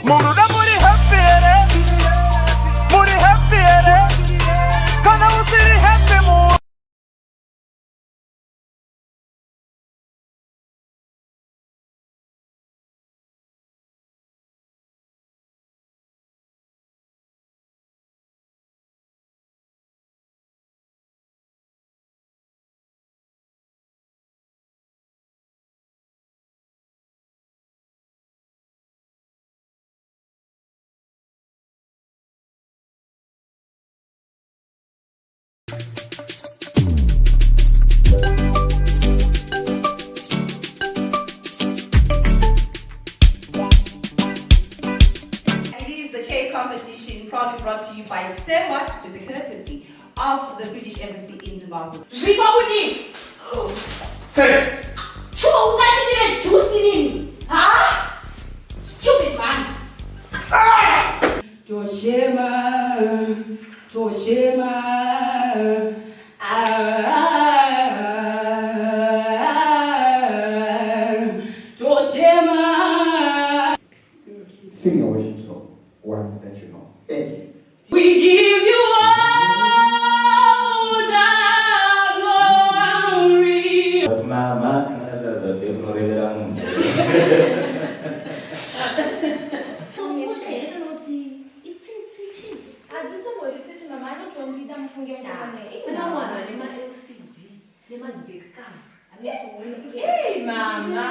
Muruda muri happy ere. Muri happy ere. Kana usiri happy mu. Competition proudly brought to you by Sewat with the courtesy of the Swedish Embassy in Zimbabwe. Živa u njih! Čuo u najzimire džusi nini? Ha? Stupid man! Toshema, Toshema, Toshema. Sing a worship song, one that you know. Thank you. We give you all the glory. Mama, Hey, Mama.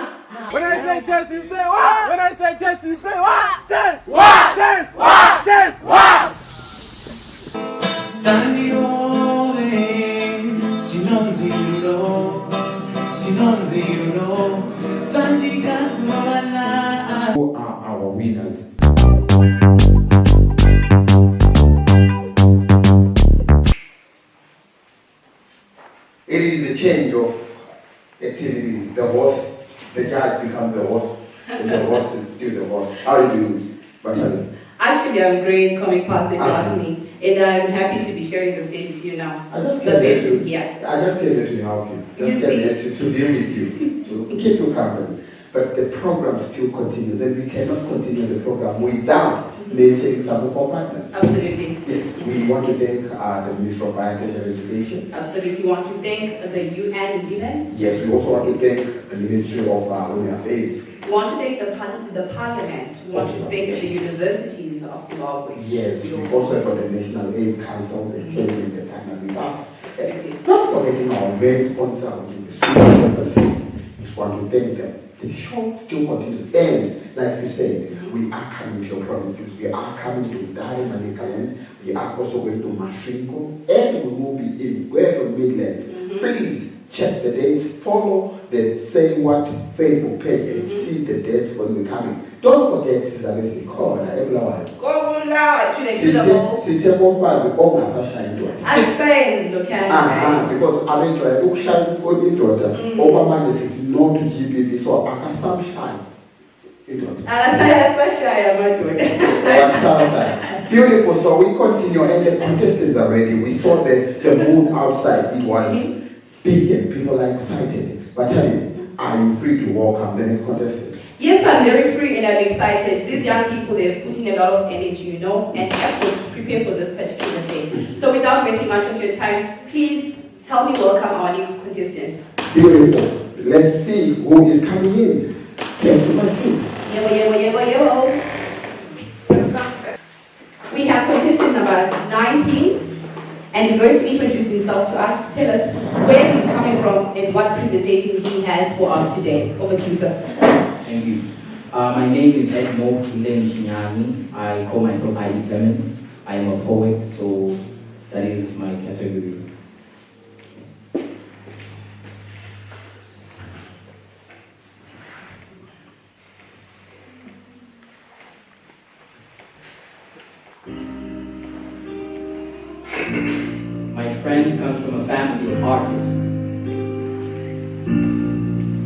When I say test, you say what? When I say test, you say what? Test! What? Test! What? Test! What? Who are our winners? It is a change of activities. The host, the judge becomes the host, and the host is still the host. How are you doing, Batali? Actually, I'm great coming past if you ask me. And I'm happy to be sharing the stage with you now. I just The came here best is here. I just came here to help you. You Just came see? here to be with you, to keep you company. But the program still continues, and we cannot continue the program without mentioning some of our partners. Absolutely. Yes, we want to thank the Minister of Higher Tertiary Education. Absolutely. Want to thank the UN Women. Yes, we also want to thank the Ministry of Women Affairs. We want to thank the Parliament. We want to thank the universities of Zimbabwe. Yes, we've also got the National AIDS Council, the came in the partner with us. Absolutely. Not forgetting our main sponsor, which is the Swedish Embassy. We want to thank them. The show still continues. And like you said, we are coming to your provinces. We are coming to Dar Manikaland. We are also going to Mashingo. And we will be in Guerrero Midlands. Please check the dates. Follow the Say What Facebook page and see the dates when we're coming. Don't forget, Sizabesi, call everyone. Go now, actually, do the whole. I say locality. Because I mean, try to shine for the daughter. Obama is not to GBV, so I can some shine. Beautiful. So we continue, and the contestants are ready. We saw the mood outside. It was big, and people are excited. But tell me, are you free to welcome the next contestant? Yes, I'm very free and I'm excited. These young people, they're putting a lot of energy, and effort to prepare for this particular day. So without wasting much of your time, please help me welcome our next contestant. Beautiful. Let's see who is coming in. Get to my seat. We have contestant number 19, and he's going to introduce himself to us, to tell us where he's coming from and what presentation he has for us today. Over to you, sir. Thank you. My name is Edmo Hilem Chinyani. I call myself I.E. Clement. I am a poet, so that is my category. My friend comes from a family of artists.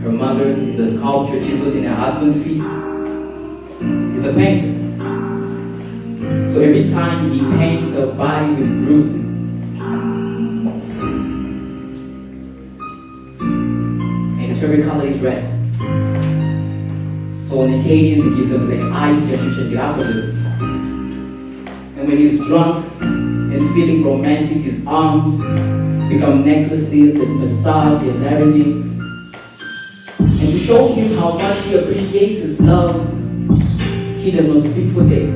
Her mother is a sculptor chiseled in her husband's feet. He's a painter. So every time he paints her body with bruises, and his favorite color is red. So on occasion, he gives them like ice just to check it out a little. And when he's drunk and feeling romantic, his arms become necklaces that massage and larynx. And to show him how much she appreciates his love, she does not speak for days.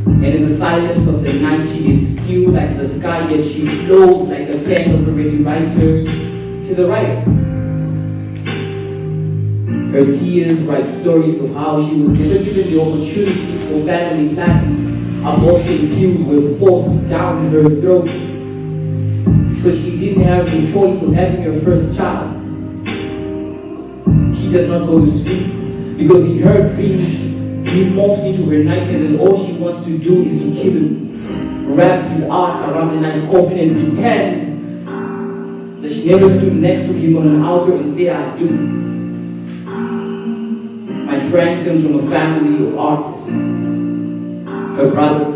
And in the silence of the night, she is still like the sky, yet she flows like the pen of a ready writer to the writer. Her tears write stories of how she was never given the opportunity for family planning. Abortion pills were forced down her throat. So she didn't have the choice of having her first child. She does not go to sleep because in her dreams, he morphs into her nightmares and all she wants to do is to kill him. Wrap his arms around a nice coffin and pretend that she never stood next to him on an altar and said, I do. My friend comes from a family of artists. Her brother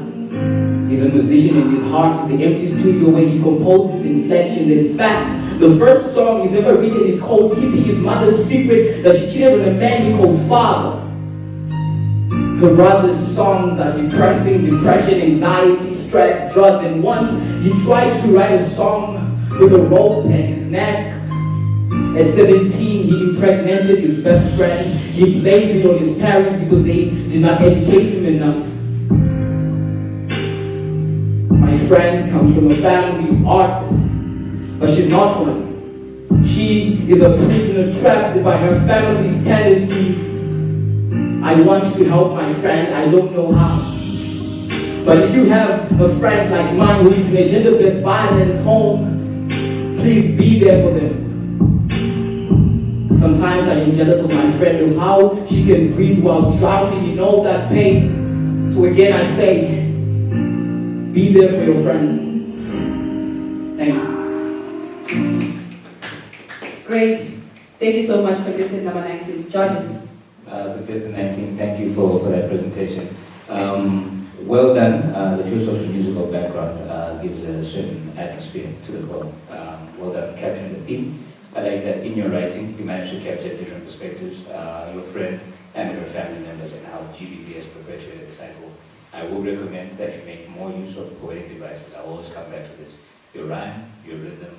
is a musician and his heart is the empty studio where he composes inflections. In fact, the first song he's ever written is called Keeping His Mother's Secret that she cheated on a man he calls father. Her brother's songs are depressing, depression, anxiety, stress, drugs, and once he tried to write a song with a rope at his neck. At 17, he impregnated his best friend. He blamed it on his parents because they did not educate him enough. My friend comes from a family of artists, but she's not one. She is a prisoner trapped by her family's tendencies. I want to help my friend, I don't know how. But if you have a friend like mine who is in a gender-based violence home, please be there for them. Sometimes I am jealous of my friend of how she can breathe while drowning in all that pain. So again I say, be there for your friends. Thank you. Great. Thank you so much, contestant number 19. Judges. Contestant 19, thank you for that presentation. Well done. The choice of the musical background gives a certain atmosphere to the call. Well done capturing the theme. I like that in your writing, you managed to capture different perspectives, your friend and your family members, and how GBV has perpetuated the cycle. I would recommend that you make more use of poetic devices. I will always come back to this. Your rhyme, your rhythm,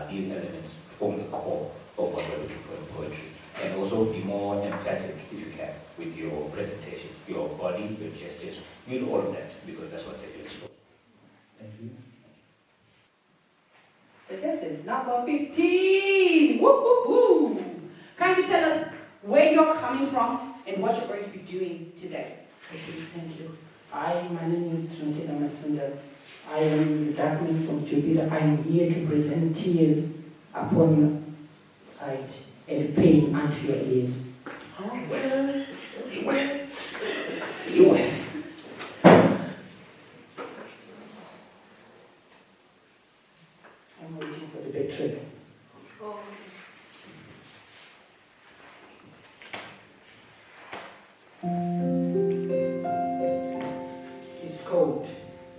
these elements form the core of what we're looking for in poetry. And also be more emphatic, if you can, with your presentation, your body, your gestures. Use all of that, because that's what's at your disposal. Thank you. Contestant number 15. Woo, woo, woo. Kindly tell us where you're coming from and what you're going to be doing today. Thank you. My name is Trinitela Masunda. I am the darkman from Jupiter. I am here to present tears upon your sight and pain unto your ears. Oh, well. I'm waiting for the big trick. Oh. It's called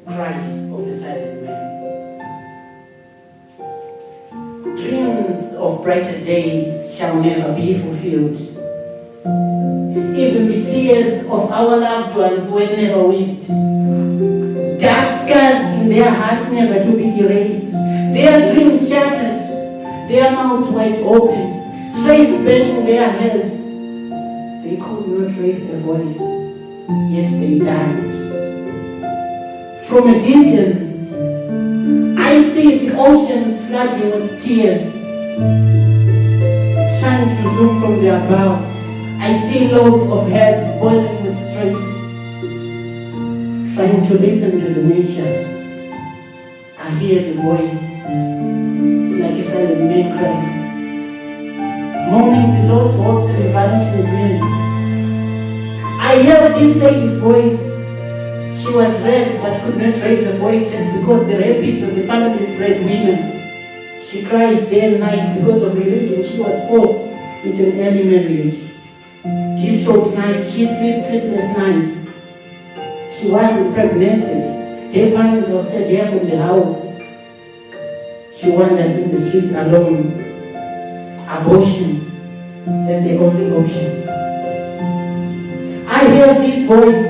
Cries of a Silent Man. Dreams of brighter days shall never be fulfilled. Even the tears of our loved ones were never wept. Dark scars in their hearts never to be erased. Their dreams shattered, their mouths wide open, strays bending their heads. They could not raise a voice, yet they died. From a distance, I see the oceans flooding with tears. Trying to zoom from the above, I see loads of heads boiling with stress. Trying to listen to the nature, I hear the voice. It's like a silent man crying, mourning the lost hopes and vanishing dreams. I heard this lady's voice. She was raped but could not raise a voice just because the rapist of the family spread women. She cries day and night because of religion. She was forced into an early marriage. These short nights, she sleeps sleepless nights. She was impregnated. Her parents ousted her from the house. She wanders in the streets alone. Abortion. as the only option. I hear this voice.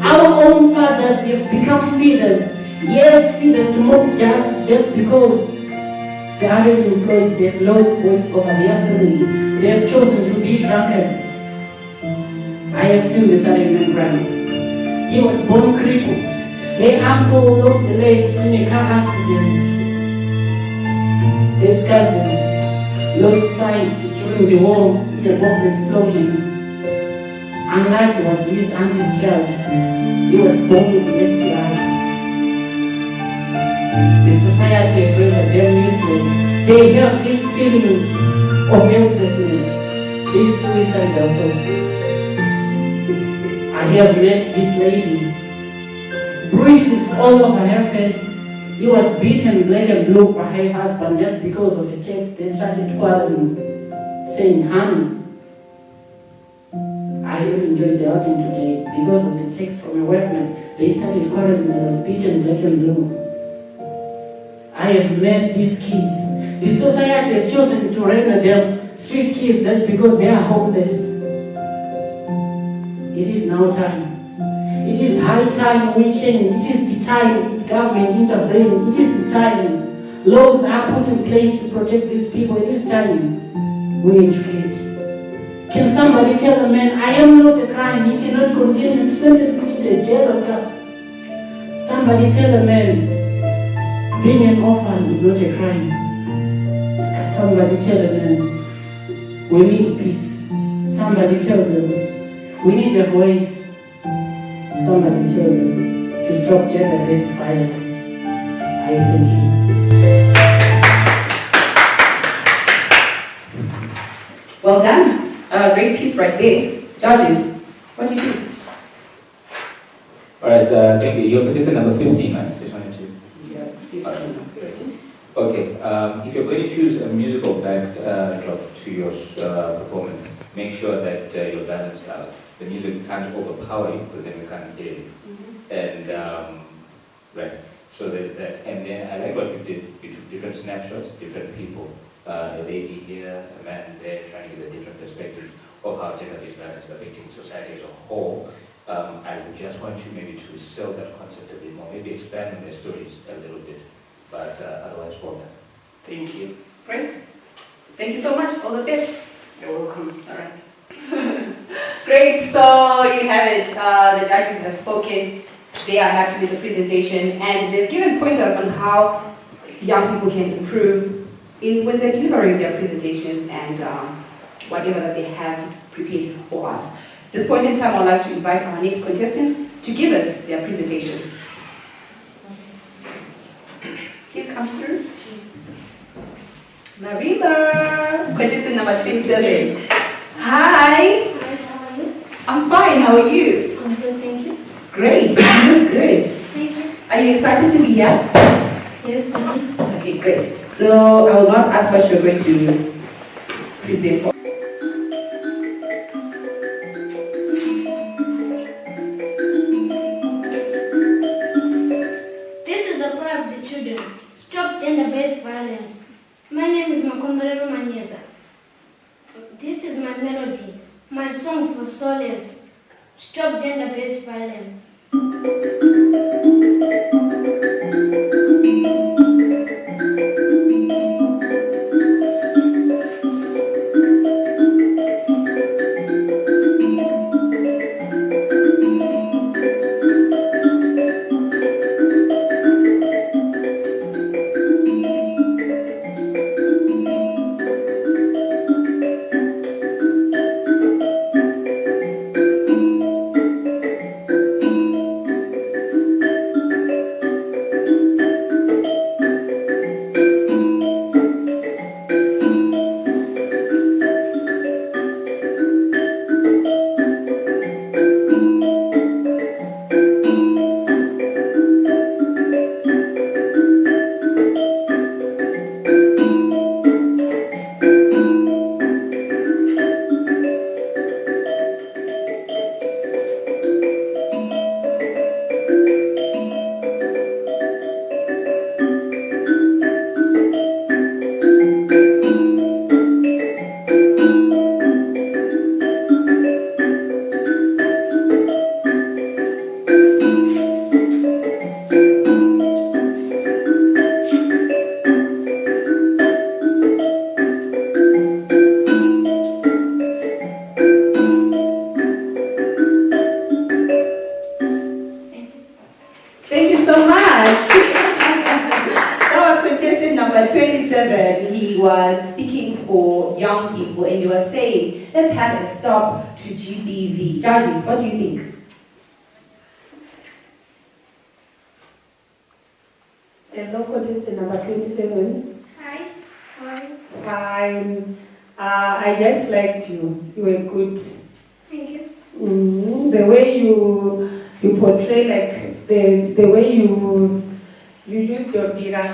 Our own fathers have become feeders. Yes, feeders to mock just because they aren't employed. They've lost voice over their family. They have chosen to be drunkards. I have seen the Saturday man. He was born crippled. Her uncle lost a leg in a car accident. His cousin lost sight during the war in a bomb explosion. Unlike was his auntie's child, he was born with an STI. The society have rendered them useless. They have these feelings of helplessness, these suicidal thoughts. I have met this lady. Bruises all over her face. He was beaten black and blue by her husband just because of a text. They started quarreling, saying, honey. I really enjoyed the outing today because of the text from a workman. They started quarreling and I was beaten black and blue. I have met these kids. The society have chosen to render them street kids just because they are homeless. It is now time. It is high time we change. It is the time government intervene. It is the time laws are put in place to protect these people. It is time we educate. Can somebody tell a man, I am not a crime, he cannot continue to sentence me to jail or something? Somebody tell a man, being an orphan is not a crime. Somebody tell a man, we need peace. Somebody tell them, we need a voice. Somebody tell them to stop gender-based violence. I thank you. Well done. Great piece right there. Judges, what do you think? Alright, thank you. You're contestant number 15, right? Just wanted to. Yeah, 15. Okay, if you're going to choose a musical backdrop to your performance, make sure that you're balanced out. The music can't overpower you because then you can't hear it. And, right, so there's that. And then I like what you did. You took different snapshots, different people. A lady here, a man there, trying to give a different perspective of how gender-based violence is affecting society as a whole. I would just want you maybe to sell that concept a bit more, maybe expand on their stories a little bit, but otherwise, well done. Thank you. Great. Thank you so much. All the best. You're welcome. All right. Great. So you have it. The judges have spoken. They are happy with the presentation, and they've given pointers on how young people can improve when they're delivering their presentations and whatever that they have prepared for us. At this point in time, I'd like to invite our next contestant to give us their presentation. Please come through. Mariba, contestant number 27. Hi. Hi, how are you? I'm fine. How are you? I'm good, thank you. Great. You look good. Thank you. Are you excited to be here? Yes, thank you. Okay, great. So I will not ask what you're going to present for. This is the cry of the children. Stop gender-based violence. My name is Makomberero Manyeza. This is my melody, my song for solace. Stop gender-based violence. stop to GBV. Judges, what do you think? Hello, contestant number 27. Hi. Hi. Fine. I just liked you. You were good. Thank you. The way you portray, like the way you used your bira.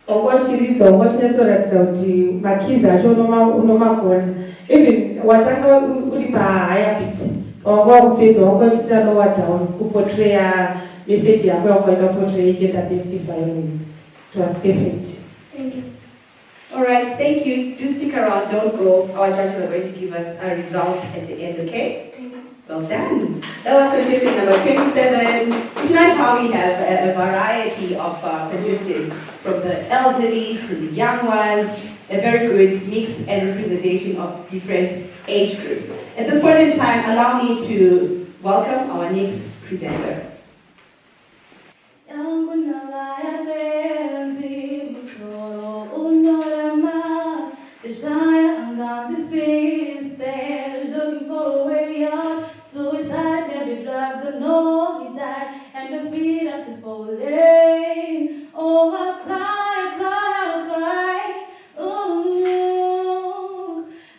Okwashiriza okwashinesoratidza kuti makizi acho unomagona. Even watanga uri pahigher pitch. Wanga kupedza wanga uchita lower down kuportraya message yako yawanga portray gender-based violence. It was perfect. Thank you. Alright, thank you. Do stick around, don't go. Our judges are going to give us our results at the end, okay? Thank you. Well done. That was contestant number 27. It's nice how we have a variety of contestants, from the elderly to the young ones, a very good mix and representation of different age groups. At this point in time, allow me to welcome our next presenter. Looking for a way out, suicide, maybe drugs, or no, he died, and the speed up to falling. Oh, I cry, cry, cry. Oh,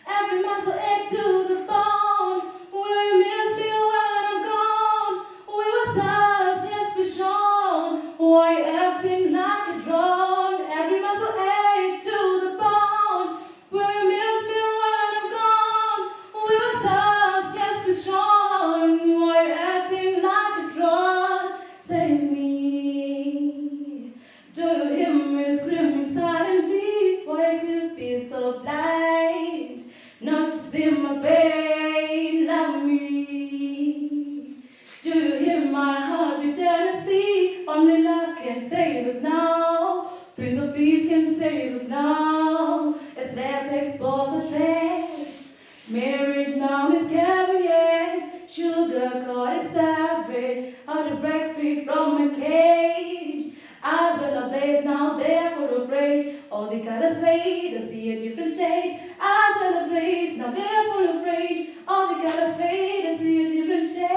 every muscle ache to the bone. Will you miss me when I'm gone? We were stars, yes, we shone. Why acting like a drone? Every muscle ache to the bone. Will you miss me when I'm gone? We were stars, yes, we shone. Why acting like a drone? Save me. Do you hear me screaming silently? Why could be so blind not to see my pain? Love me. Do you hear my heart beat jealously? Only love can save us now. Prince of Peace can save us now. As their picks both a thread. Marriage now miscarried. Sugar caught it savage. How to break free from a cage. Eyes will ablaze, now they're full of rage. All the colors fade, I see a different shade. Eyes will ablaze, now they're full of rage. All the colors fade, I see a different shade.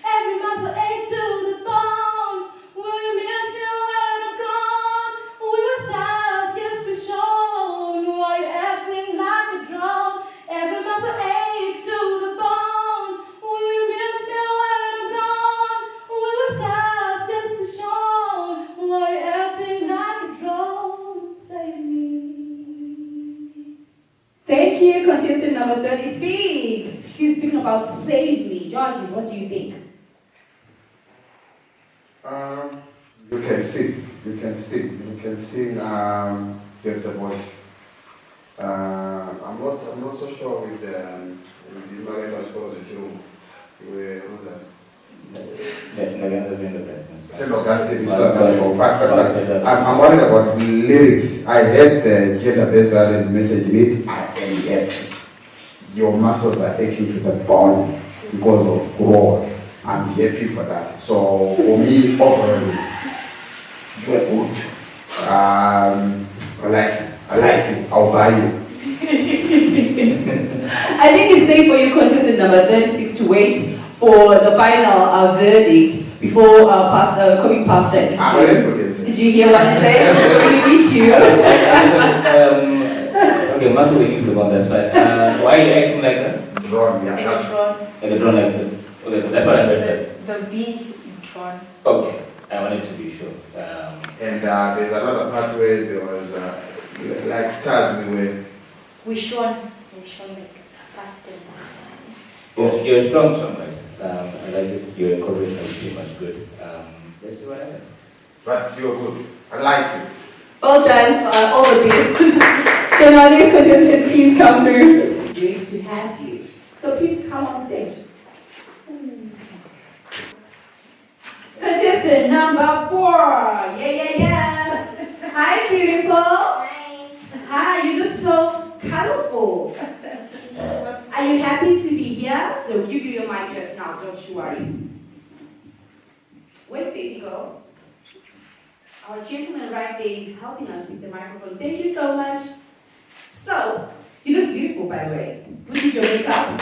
Every muscle ache to the bone. Will you miss me when I'm gone? We were stars, yes we shone. Why you acting like a drone? Every muscle ache to the bone. Will you miss me when I'm gone? We were stars, yes we shone. Why you acting like a drone? Save me. Thank you, contestant number 36. She's speaking about Save Me. Judges, what do you think? You can sing, you have the voice. I'm not so sure with the Marina Scores St. Augustine is but I'm worried about the lyrics. I heard the gender-based violence message in it, and yet your muscles are aching to the bone because of growth. I'm happy for that. So for me, overall, you are good. I like you. I'll buy you. I think it's safe for you, contestant number 36, to wait for the final verdict before coming past it. I'm ready for this. Did you hear what I said? When we meet you. Okay, muscle meaning about that's fine. Why are you acting like a Drone, yeah. Like That's, a drone. like a drone? Like okay, that's what I heard. The bee drone. Okay, I wanted to be sure. and there's another part where there was like stars We shone like past and You're a strong songwriter. I like it. Your incorporation is pretty much good. Let's see what happens. but you're good. I like you. Well done, all the best. Can our next contestant please come through? Great to have you. So please come on stage. Contestant number 4. Yeah. Hi, beautiful. Hi. Hi, you look so colorful. Are you happy to be here? They'll give you your mic just now, don't you worry. Wait, baby girl. Our gentleman right there is helping us with the microphone. Thank you so much. So, you look beautiful, by the way. Who did your makeup?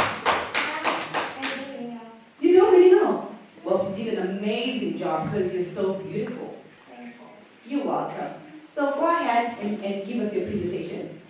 You don't really know? Well, you did an amazing job because you're so beautiful. You're welcome. So go ahead and give us your presentation.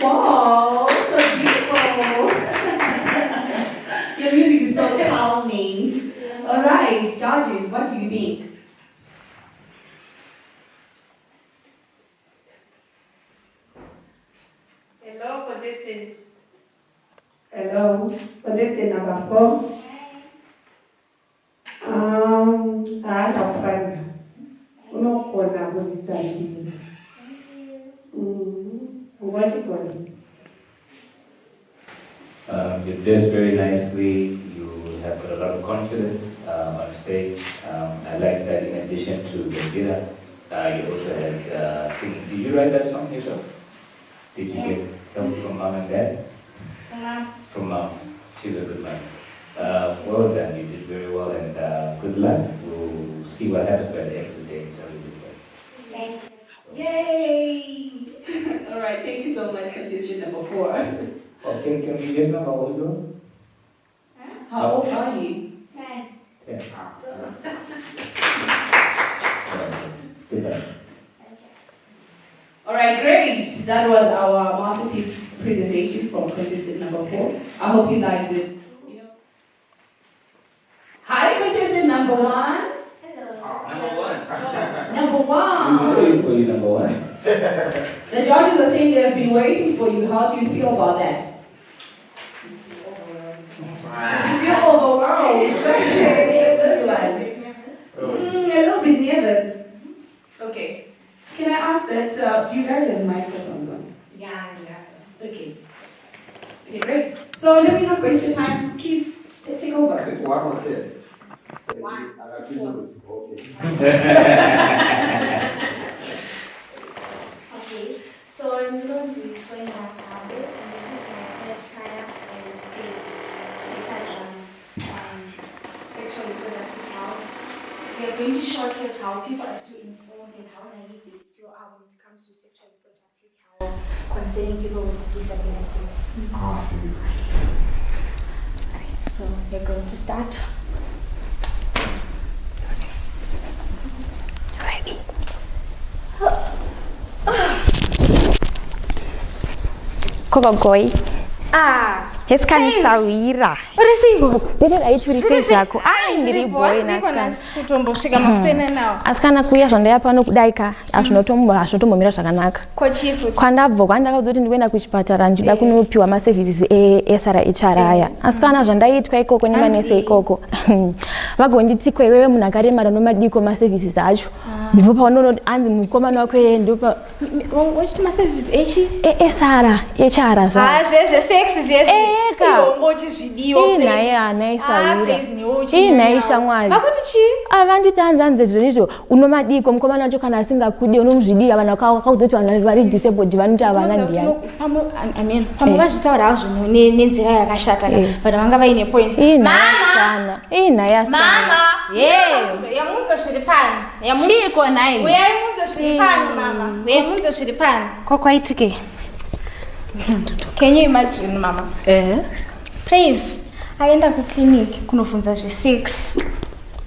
Wow, so beautiful. Your music is so calming. All right, judges, what do you think? Hello, contestant. Hello, contestant number 4. Akufanda. Unokhona ukuzitsandile. You dressed very nicely. You have got a lot of confidence on stage. I like that in addition to the guitar, you also had singing. Did you write that song yourself? Did you get help from mom and dad? From mom. She's a good mom. Well done. You did very well, and good luck. We'll see what happens by the end of the day. Thank you. Yay! All right, thank you so much, contestant number 4. Okay, can we guess now how old you How old are you? 10. 10. Good luck. All right, great. That was our masterpiece presentation from contestant number 4. I hope you liked it. Hi, contestant number 1. Number 1. Number 1. We're waiting for you, number 1. The judges are saying they have been waiting for you. How do you feel about that? You feel overwhelmed. That's right. A little bit nervous. Okay. Can I ask that, do you guys have microphones on? Yeah. Okay. Okay, great. So let me not waste your time. Please take over. I think one was it. One. Okay, so I'm going to be showing us how to, and this is my website and this centered on sexual reproductive health. We are going to showcase how people are still informed and how naive they still are when it comes to sexual reproductive health concerning people with disabilities. Okay, so we're going to start. Ready? Kokogoi. Heskani sawira. Urisivo, dede aiturisie zvako. Ndiri boy nasikana. Kutombosvika makusena nawo. Asikana kuya zvandaya pano kudaika azvinotombomira zvakanaka. Kochifu. Kwandabva kwandakaudzwa kuti ndikuenda kuchipatara ndichida kunopiwa maservices eSRH aya. Asikana zvandaitwa ikoko nemanese ikoko. Vagonditi kwewewe munhu akaremara nomadiko maservices acho. Ndipo paunoona anzi mukomana wako ndopa wachiti maservices echi? eSRH zva. Zvezve sex zvezve. Eka. Chizvidiyo. Naye anaisawira. Naisha mwari. Vakuti chi? Avanditi anzanze zvonizvo unomadiko mukomana wacho kana asingakudi unomuzvidiya vanhu vakaudzoti vanhu vari disabled vanoti avana ndiyani. Amen. Pamwe vazvitaura hazvo nenzira yakashata vanhu vanga vaine point. Mama. Mama. Yamunzwa zviri pano. Chiko naye. Uyamunzwa zviri pano mama. Uyamunzwa zviri pano. Kokwaitike. Can you imagine mama? Praise. Aenda kuclinic kunofunza zve6.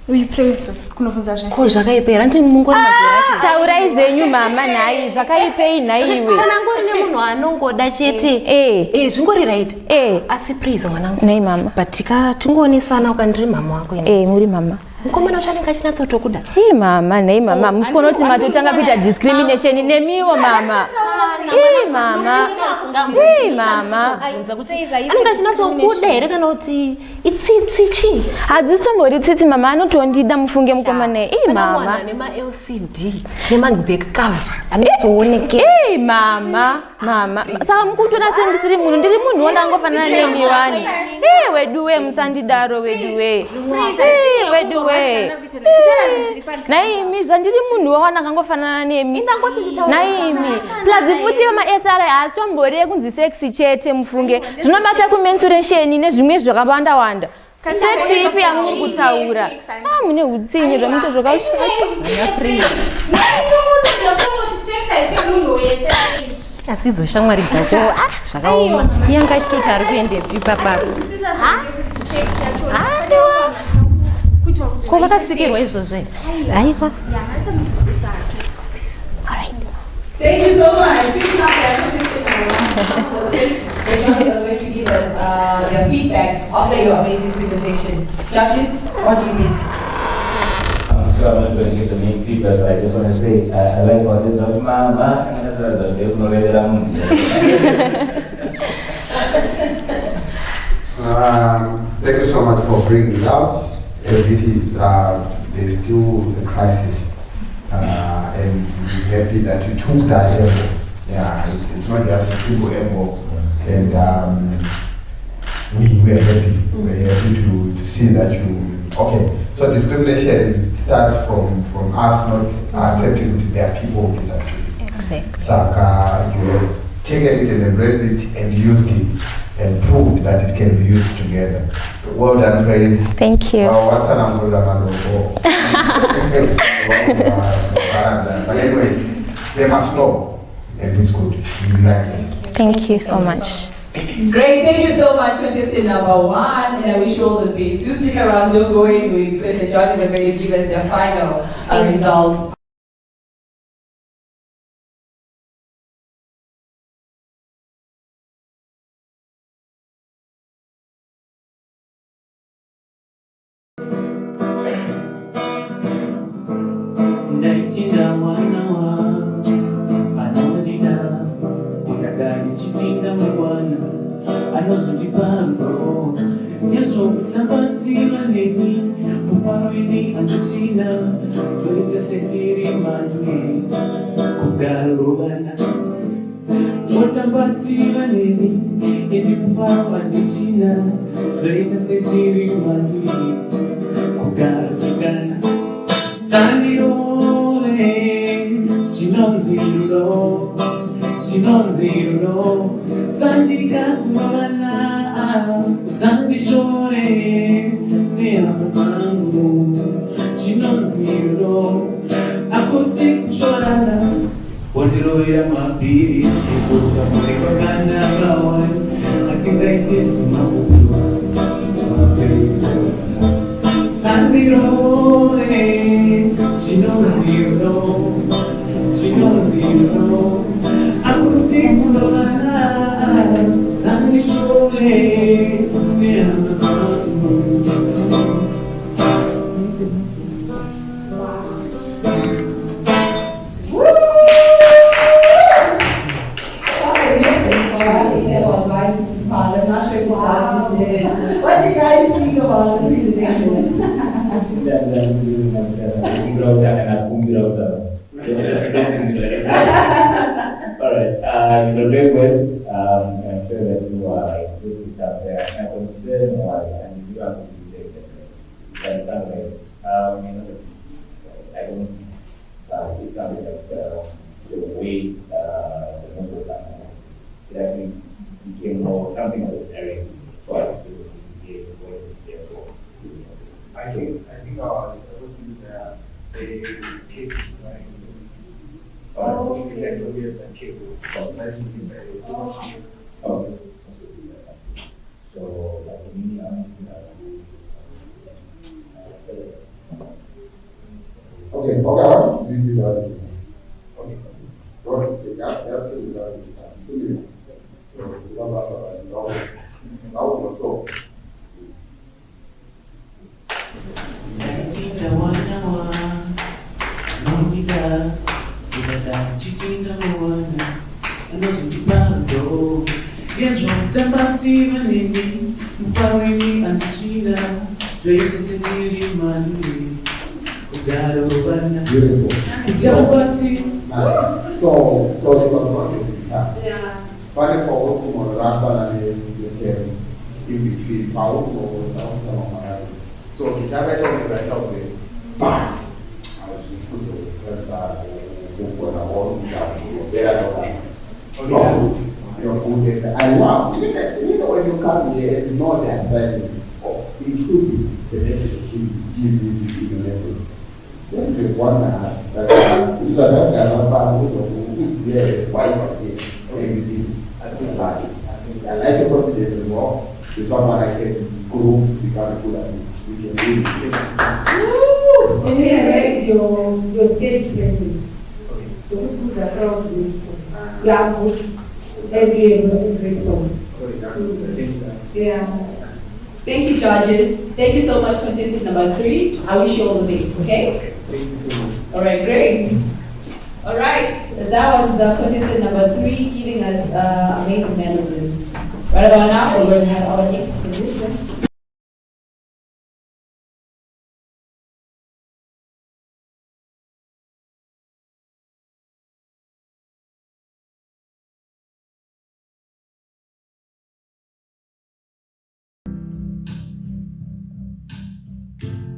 Uyu Praise kunofunza zve6. Ko zvakaipera ndini mungori mazera. Taurai zvenyu mama nayi zvakaipei naiwe. Kana ngori nemunhu anongoda chete. Zvingori right. Asi Praise mwanangu. Nei mama. But tingonesana ukandiri mama wako ine. Muri mama. Mukomana uchanenge achinatsotokuda. Mama nei mama musikona kuti matotanga kuita discrimination nemiwo mama. Mama. Mama. Anenge achinatsokuda here kana kuti itsitsi chi? Hadzitombori tsitsi mama anotondida mufunge mukomana. Mama. Nema LCD, nema back cover. Anozooneke. Mama. Saka mukutora sendisiri munhu ndiri munhu wandangofanana nemiwani. Weduwe musandidaro weduwe. Weduwe. Naimi zvandiri munhu wawandakangofanana nemi. Naimi. Plus futi maSR haatombori kunzi sex chete mufunge. Zvinobata kumenstruation nezvimwe zvakawanda wanda. Sex ipi yamuri kutaura? Mune hutsinye zvamuita zvakashata. Asidzo shamwari dzako zvakaoma. Yanga achitoti ari kuendepi papa. Ko vakasikirwa izvozvo. Haiwa. Thank you so much. Please clap their attention on the stage. The judges are going to give us their feedback after your amazing presentation. Judges, what do you think? So I'm not going to give the main feedback. I just want to say I like all this. Mama, thank you so much for bringing it out. As it is, there's still a crisis. And we're happy that you took that angle. Yeah, it's not just a simple angle. And we're happy. We're happy to see that you. Okay, so discrimination starts from us not accepting that there are people with disabilities. Exactly. So you have taken it and embraced it and used it and proved that it can be used together. Well done, Praise. Thank you. But anyway, they must know, and it's good. We like it. Thank you so much. Great, thank you so much, contestant number 1, and I wish you all the best. Do stick around, don't go anywhere, because the judges are going to give us their final results. I'm What do you guys think about the presentation? Alright, you're very good. I'm sure that you are good stuff there. I'm concerned and you have to be there. That's right. I don't, it's something like the way the number of time, it actually became more something that was very twice to be able to work there for. I think it's supposed to be the kids, right? Oh, okay. Like the years and kids. Oh. So, like, me, Okay, okay, this is what okay. What the gap that's the beautiful. So the conversation Yeah. Vale for como Rafa and the in between power or some so the direct on the right of it, but I was just good to when I was there. No, you're good. And wow, you know when you come here, it's not that bad. It could be the message to give you the message. Then the one that you don't have who's there, why not here, everything. I like the confidence more. It's someone I can grow, become good at it. We can do it. And here, right, your stage presence. Those who are proud of you. You are good. Every person. Yeah. Thank you, judges. Thank you so much, contestant number 3. I wish you all the best, okay? Thank you so much. All right, great. All right, that was the contestant number 3 giving us amazing messages. Right about now, we're going to have our next contestant.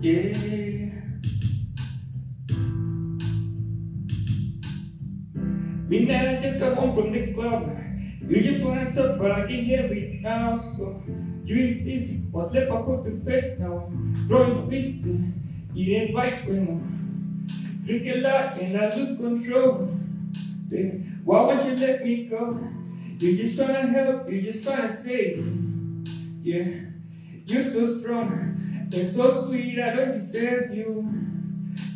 Yeah. Midnight, I just got home from the club. You just wanna talk, but I can hear it now. So you insist, was left across the face now. Throwing fists, you invite women. Drink a lot and I lose control. Then why won't you let me go? You're just trying to help, you're just trying to save. Yeah, you're so strong and so sweet, I don't deserve you.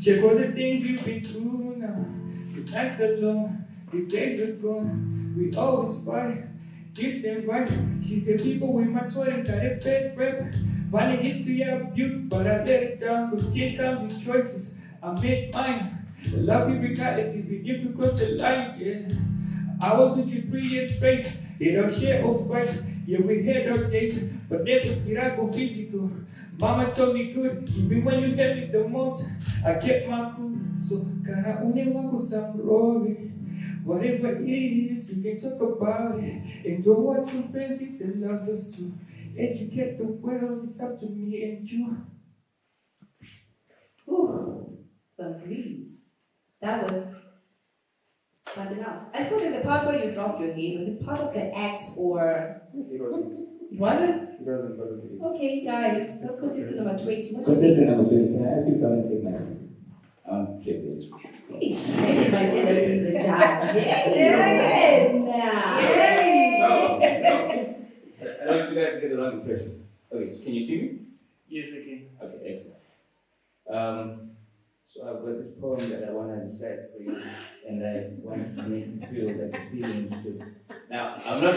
Check all the things we've been through now. The nights are long, the days are gone. We always fight, kiss and fight. She said people with my toy and got a bad rep. Funny history of abuse, but I let it down. Cause change comes with choices, I made mine. I love you regardless if you cross the line, yeah. I was with you 3 years straight, in our share of fights. Yeah, we had our days, but never did I go physical. Mama told me good, even when you helped me the most, I kept my cool. So, kana une wako samrobe. Whatever it is, you can talk about it. And don't watch your friends if they love us to educate the world, it's up to me and you. Ooh, some breeze. That was something else. I saw there's a part where you dropped your head. Was it part of the act or? It wasn't. It wasn't? It wasn't. Okay, guys, let's go to number 20. What do you Contestant think? number 20, can I ask you to come and take my seat? Check this. Maybe my dinner is a job. Yeah. No. I don't want you guys to get the wrong impression. Okay, so can you see me? Yes, I can. Okay, excellent. So I've got this poem that I want to recite for you, and I want to make you feel that the feelings too. Now, I'm not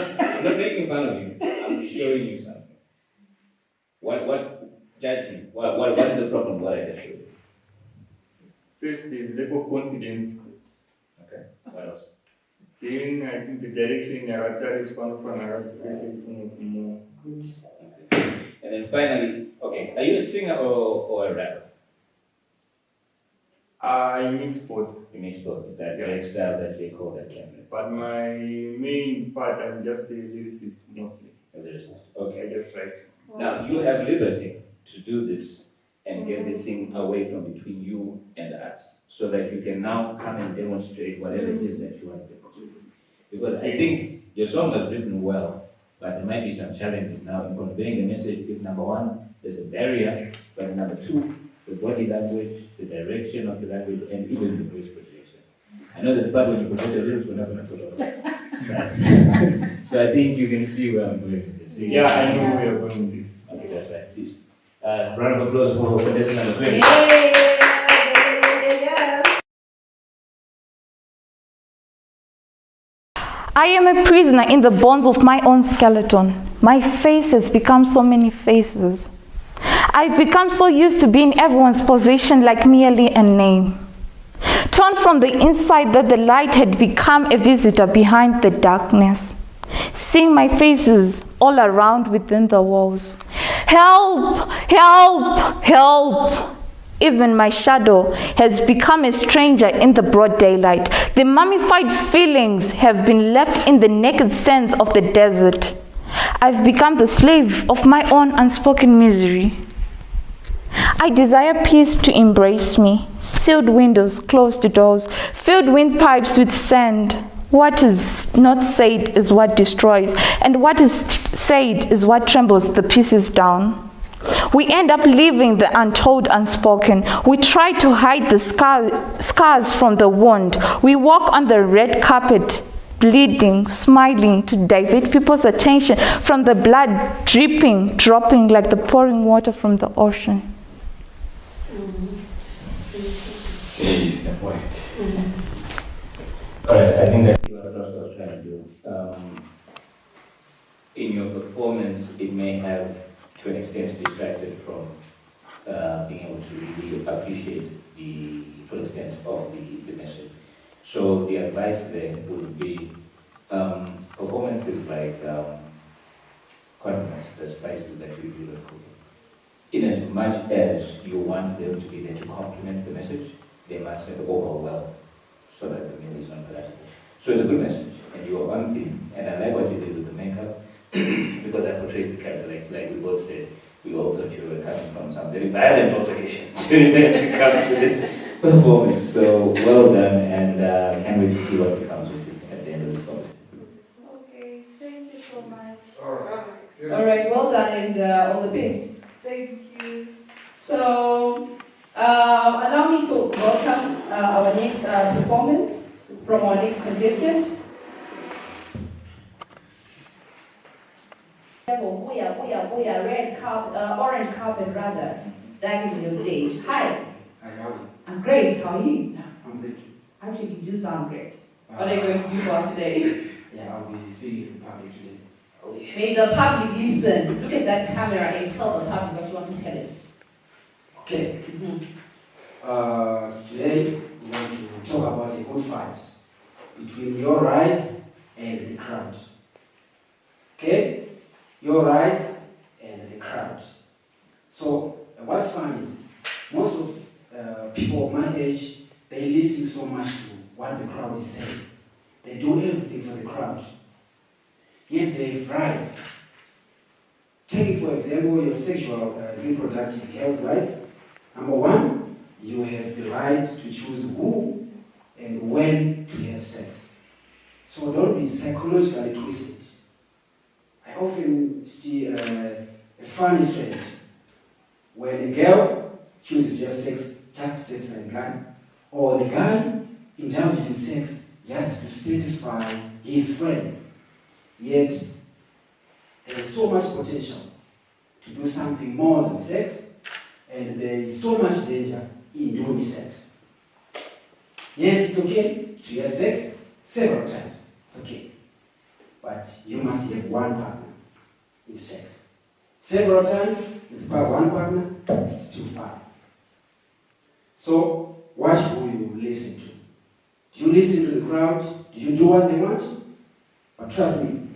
making fun of you. I'm showing you something. What judge me? What is the problem? What I just showed you? First, there's lack of confidence. Okay. What else? Then I think the direction Narata is one of Narata. And then finally, okay, are you a singer or a rapper? I mix both. You mix both. That direct style that they call that camera. But my main part, I'm just a lyricist mostly. A lyricist. Okay. I just write. Now you have liberty to do this and get this thing away from between you and us, so that you can now come and demonstrate whatever it is that you want to do. Because I think your song was written well, but there might be some challenges now in conveying the message. If number one, there's a barrier, but number two, the body language, the direction of the language, and even the voice projection. I know there's a part when you project the lyrics, we're not going to talk about that. So I think you can see where I'm going with this. Yeah, I know where you're going with this. Okay, that's right. Please. Round of applause for contestant number 20. I am a prisoner in the bonds of my own skeleton. My face has become so many faces. I've become so used to being everyone's possession, like merely a name. Torn from the inside that the light had become a visitor behind the darkness. Seeing my faces all around within the walls. Help! Help! Help! Even my shadow has become a stranger in the broad daylight. The mummified feelings have been left in the naked sands of the desert. I've become the slave of my own unspoken misery. I desire peace to embrace me. Sealed windows, closed doors, filled windpipes with sand. What is not said is what destroys, and what is said is what trembles the pieces down. We end up living the untold unspoken. We try to hide the scars from the wound. We walk on the red carpet, bleeding, smiling to divert people's attention from the blood dripping, dropping like the pouring water from the ocean. Is the point. Alright, I think that's what I was trying to do. In your performance, it may have, to an extent, distracted from being able to really appreciate the full extent of the message. So the advice there would be, performance is like condiments, the spices that you use in cooking. In as much as you want them to be there to complement the message, they must have overall well, so that the meal is not bad. So it's a good message, and you are on theme, and I like what you did with the makeup, because that portrays the character, like we both said, we all thought you were coming from some very violent altercation during that you come to this performance. So well done, and can't wait to see what becomes of it at the end of this competition. Okay, thank you so much. All right, well done, and all the best. Thank you. So, allow me to welcome our next performance from our next contestant. Red carpet, orange carpet rather. That is your stage. Hi. Hi, how are you? I'm great. How are you? I'm great. Actually, you do sound great. What are you going to do for us today? Yeah, I'll be speaking in public today. May the public listen. Look at that camera and tell the public what you want to tell it. Okay. Today, we want to talk about a good fight between your rights and the crowd. Okay? Your rights and the crowd. So, what's fun is, most of people of my age, they listen so much to what the crowd is saying. They do everything for the crowd. Yet they have rights. Take, for example, your sexual reproductive health rights. Number one, you have the right to choose who and when to have sex. So don't be psychologically twisted. I often see a funny trend when a girl chooses to have sex just to satisfy the guy, or the guy indulges in sex just to satisfy his friends. Yet, there is so much potential to do something more than sex, and there is so much danger in doing sex. Yes, it's okay to have sex several times. It's okay. But you must have one partner in sex. Several times with one partner, it's too far. So, what listen to? Do you listen to the crowd? Do you do what they want? But trust me,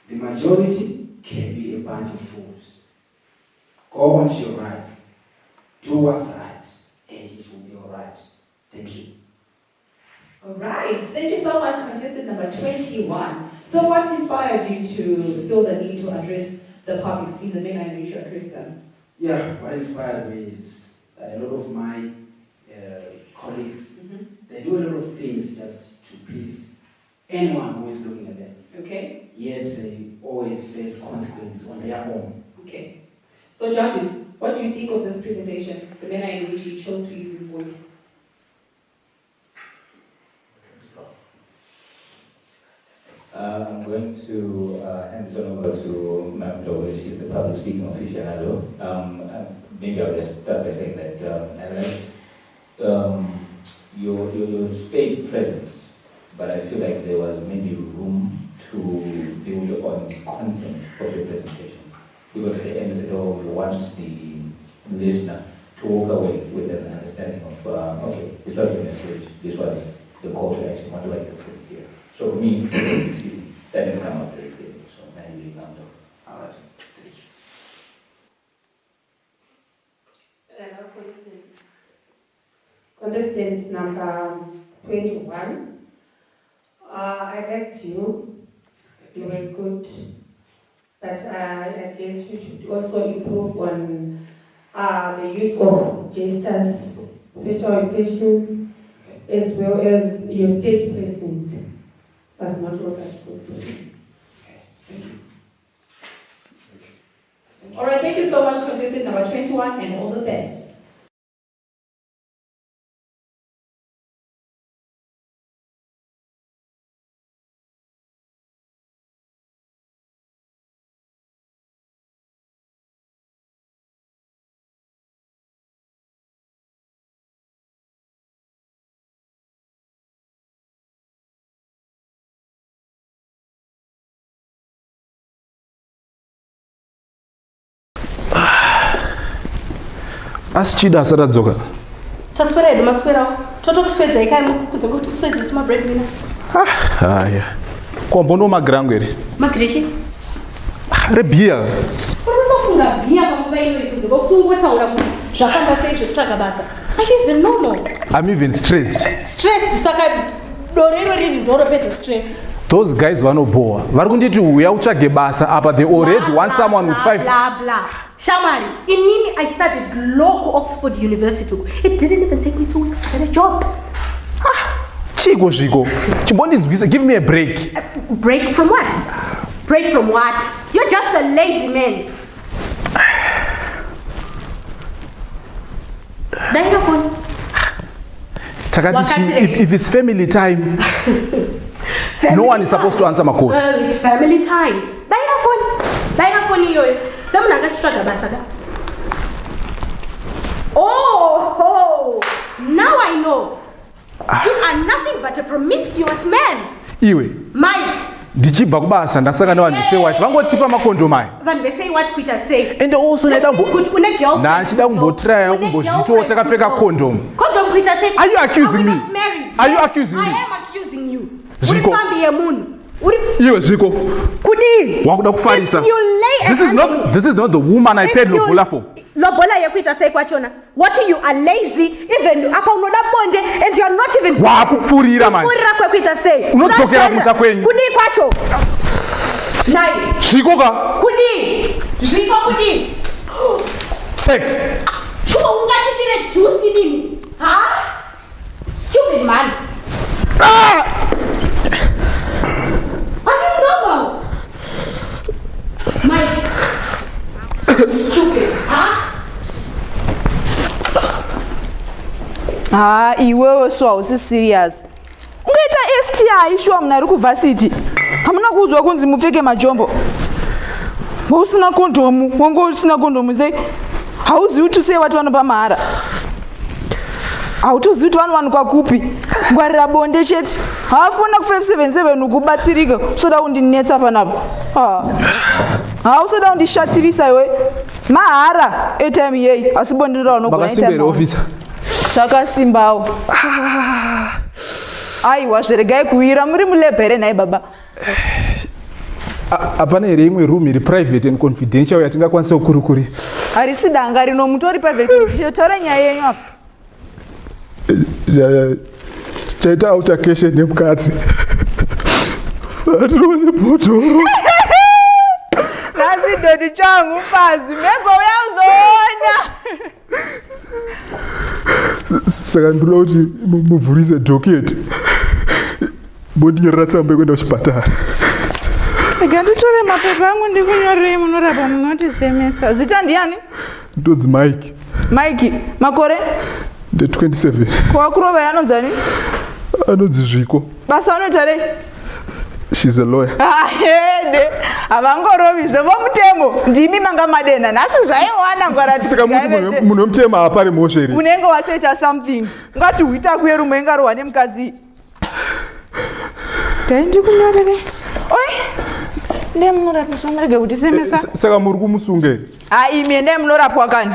the majority can be a bunch of fools. Go on to your rights. Do what's right, and it will be all right. Thank you. All right. Thank you so much, contestant number 21. So what inspired you to feel the need to address the public in the manner in which you address them? Yeah, what inspires me is that a lot of my colleagues, they do a lot of things just to please anyone who is looking at them. Okay. Yet they always face consequences on their own. Okay. So judges, what do you think of this presentation, the manner in which he chose to use his voice? I'm going to hand it over to Ma'am Dover. She's the public speaking aficionado. Maybe I'll just start by saying that I liked your stage presence, but I feel like there was maybe room to build on the content of your presentation. Because at the end of it all, we want the listener to walk away with an understanding of, okay, this was the message, this was the call to action, what do I do from here? So for me, that didn't come out very clearly, so maybe round off. All right, thank you. Contestant number 21. I liked you. You were good. But I guess you should also improve on the use of gestures, facial expressions, as well as your stage presence. That's not what I thought for you. All right, thank you so much, contestant number 21, and all the best. Asichida asadzoka. Taswera edu maswera. Totokuswedza ikani kudza kuti kuswedza sima breadwinners. Haya. Kwambono magrangu ere. Magreshi. Rebia. Unofunga bia pamuva ino ikudza kokutungotaura kuti zvafamba sei zvekutsvaga basa. Are you even normal? I'm even stressed. Stressed saka dorero riri ndoropedza stress. Those guys vanoboa. Vari kunditi uya utsvage basa apa they already want someone with 5. Blah blah. Shamari, inini I studied local Oxford University. It didn't even take me 2 weeks to get a job. Chiko zviko. Chimbondinzwisa, give me a break. Break from what? Break from what? You're just a lazy man. If it's family time, no one is supposed to answer my calls. Well, it's family time. Phone yo. Oh, now I know. You are nothing but a promiscuous man. Iwe. Mike. Ndichibva kubasa ndasangana vanhu say what vangotipa makondo mai. Vanhu vesay what kuita sei. And also kuti une girlfriend. Nachida kumbotry kumbozvito takapfeka condom. Condom kuita sei. Are you accusing me? Are you accusing me? I am accusing you. Uri pambi yemunhu. Iwe zviko. Kudi. Wakuda kufarisa. This is not the woman I paid lobola for. Lobola yekuita sei kwachona. What you are lazy even apa unoda bonde and you are not even. Wakupfurira man. Kupfurira kwekuita sei. Unodzokera musha kwenyu. Kudi kwacho. Nai. Zviko ka. Kudi. Zviko kudi. Sek. Chuka ungatibire juice nini? Ha? Stupid man. Are you normal? Mike. Stupid, huh? Iwewe so hausi serious. Ungaita STI shuwa mnari kuvhasiti. Hamuna kuudzwa kunzi mupfeke majombo. Usina kondomu, wangu usina kondomu zei. Hauzi kuti sei watu vanopa mahara. Hautozivi kuti vanowanikwa kupi. Ngwarira bonde chete. Hafuna ku 577 ukubatsirika. Usoda kundinetsa panapa. Usoda kundishatirisa iwe. Mahara airtime yei asi bonde raunogona airtime. Officer. Takasimbawo. Aiwa zviregai kuwira muri mulebhere nai baba. Hapana here imwe room iri private and confidential yatingakwanisa kukurukuri. Harisi danga rino mutori private tore nyaya yenyu apa. Chaita altercation nemukadzi. Atone bhotoro. Nasi dodi changu fazi mego uyazoona. Saka ndinoda kuti muvhurise docket. Mondinyorera tsamba yekuenda kuchipatara. Ndikanditore mapepa angu ndikunyorere munorapa munoti semesa. Zita ndiani? Ndodzi Mike. Mike, makore? The 27. Kwakurova yanonzani? Anodzi Zviko. Basa unoita rei? She's a lawyer. Hede, avangorovi zvomutemo ndimi manga madena nhasi zvaiwana ngwarati. Saka muti munhu womutema hapari mhosva here. Unenge watoita something. Ngati huita kuye rumwe ingarohwa nemukadzi. Ndikunyorere. Oi. Ndemunorapa zvamarege kuti semesa. Saka muri kumusunge. Ime ndemunorapwa kani.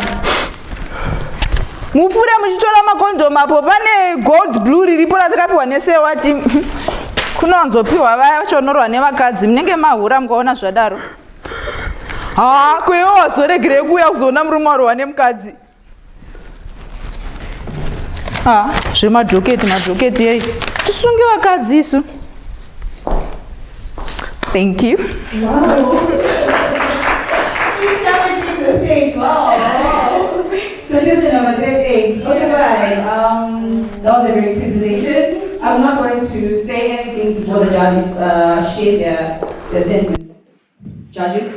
Mupfure muchitora makondomu apo pane gold blue riripo ratakapiwa nesewati. Kunowanzopiwa vaya vachonorwa nevakadzi munenge mahura mukaona zvadaro. Kwewo wazoregere kuuya kuzoona murume warwa nemukadzi. Zvemadhoketi yei. Tisunge vakadzi isu. Thank you. Wow. The stage. Wow. Contestant number 38. Okay, bye. That was a great presentation. I'm not going to say anything before the judges share their sentiments. Judges?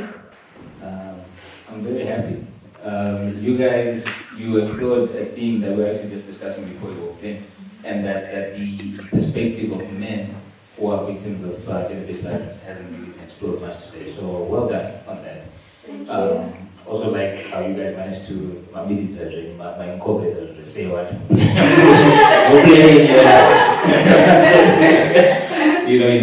I'm very happy. You guys, you explored a theme that we were actually just discussing before you walked in, and that's that the perspective of men who are victims of gender-based violence hasn't really been explored much today. So well done on that. Also like how you guys managed to my incorporate say what you know, you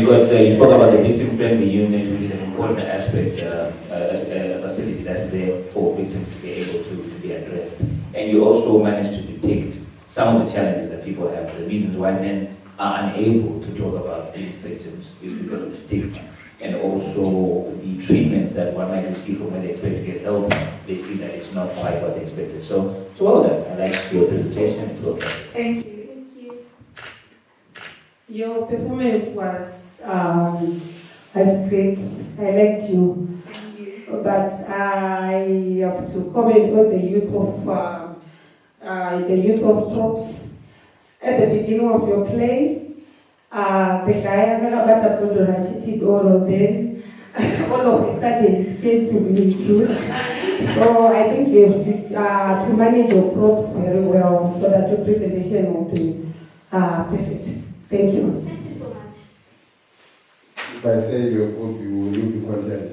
spoke about the victim friendly unit, which is an important aspect as a facility that's there for victims to be able to be addressed. And you also managed to depict some of the challenges that people have, the reasons why men are unable to talk about being victims is because of the stigma. And also the treatment that one might receive from when they expect to get help, they see that it's not quite what they expected. So well done. I like your presentation. It's well done. Thank you. Your performance was great. I liked you. But I have to comment on the use of props at the beginning of your play. The guy akakabata bhodho rachiti doro, then all of a sudden it stays to be juice. So I think you have to manage your props very well so that your presentation will be perfect. Thank you. Thank you so much. If I say you're good, you will be content.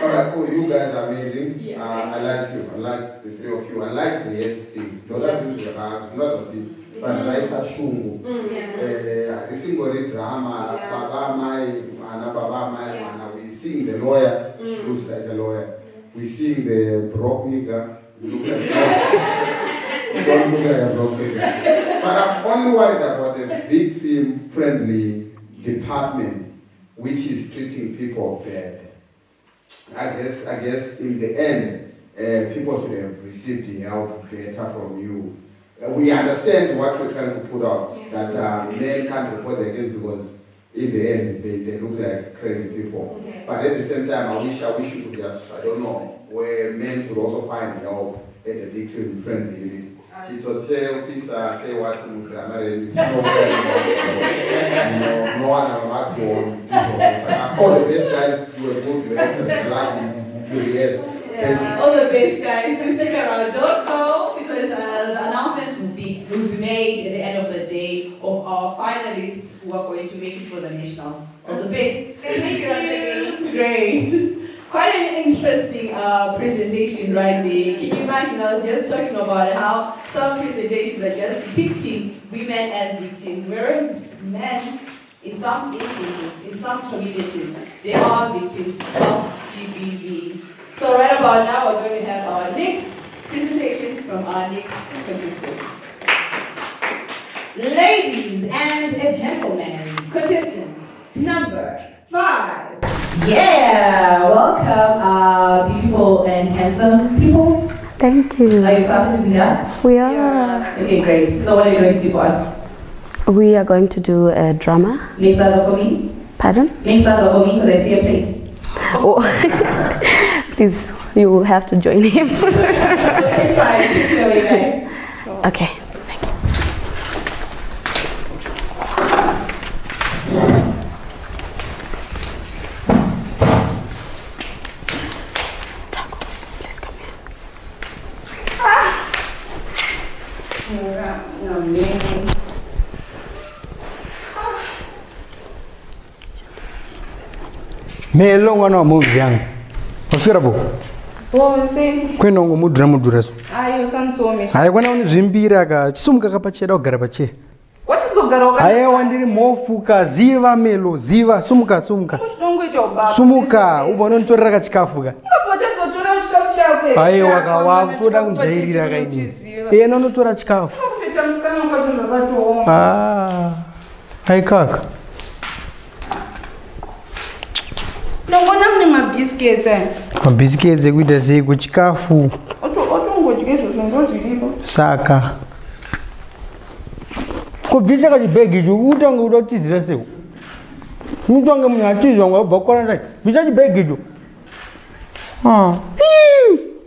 Alright, cool. You guys are amazing. Yeah. I like you. I like the three of you. I like the thing. Don't have to use not of it. But Raisa Shungu. The single drama, Baba Mai, we sing the lawyer, she looks like a lawyer. We sing the broke nigga, look like don't look like a broke nigga. But I'm only worried about the victim-friendly department, which is treating people bad. I guess in the end, people should have received the help better from you. We understand what we're trying to put out, that men can't report their case because in the end they look like crazy people. But at the same time, I wish you could just, I don't know, where men could also find help at the victim-friendly unit. No one asks for all the best guys, you were good, you were excellent, you're the best. All the best guys, do stick around. Don't go because the announcements will be made at the end of the day of our finalists who are going to make it for the nationals. All the best. Thank you. Great. Quite an interesting presentation right there. Can you imagine us just talking about how some presentations are just depicting women as victims, whereas men, in some instances, in some communities, they are victims of GBV. So right about now, we're going to have our next presentation from our next contestant. Ladies and gentlemen, contestant number 5. Yeah, welcome, beautiful and handsome peoples. Thank you. Are you excited to be here? We are. Okay, great. So what are you going to do for us? We are going to do a drama. Make salsa for me. Pardon? Make salsa for me because I see a plate. Oh. Please, you will have to join him. Okay, fine. Take it away, guys. Okay. Melo ngwana wa movie yangu. Usikira bo. Kwenda ngo mudura muduraso. Ayo sansome. Hayi kwana uni zvimbira ka chisumuka kapacheda ogara pache. Watizogara wakati. Hayi wandiri mofuka ziva melo ziva sumuka. Sumuka ubona ntorera ka chikafuka. Ngafotezotora chikafu chakwe. Hayi wakawa kutoda kunjairira kaidi. Yena unotora chikafu. Kuita msana kwa zvakatooma. Hayi kaka. Ndongona mune mabhisiketi aya. Mabhisiketi ekuita sei kuchikafu. Otongodya izvo zvingo zviripo. Saka. Kubvisha kachibhegi icho kutanga kuda kutizira sei. Mutonge munhu atizwa ngabva quarantine. Bvisha chibhegi icho.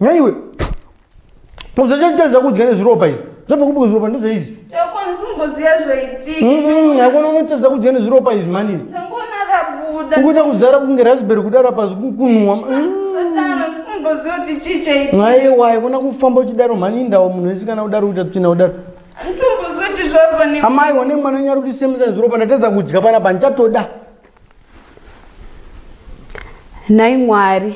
Nyaiwe. Uzachotedza kudya nezviropa izvi. Zvabva kubuka zviropa ndozveizvi. Chakwanisa kumboziya zvaitika. Yakona unotedza kudya nezviropa izvi manini. Ukuita kuzara kunge raspberry kudara pasi kunwa. Aiwa ikona kufamba uchidaro mhani ndawo munhu wese kana kudaro kuita tsvina kudaro. Amai wane mwana nyari kuti semisa zviropa ndatedza kudya panapa ndichatoda. Nhai Mwari,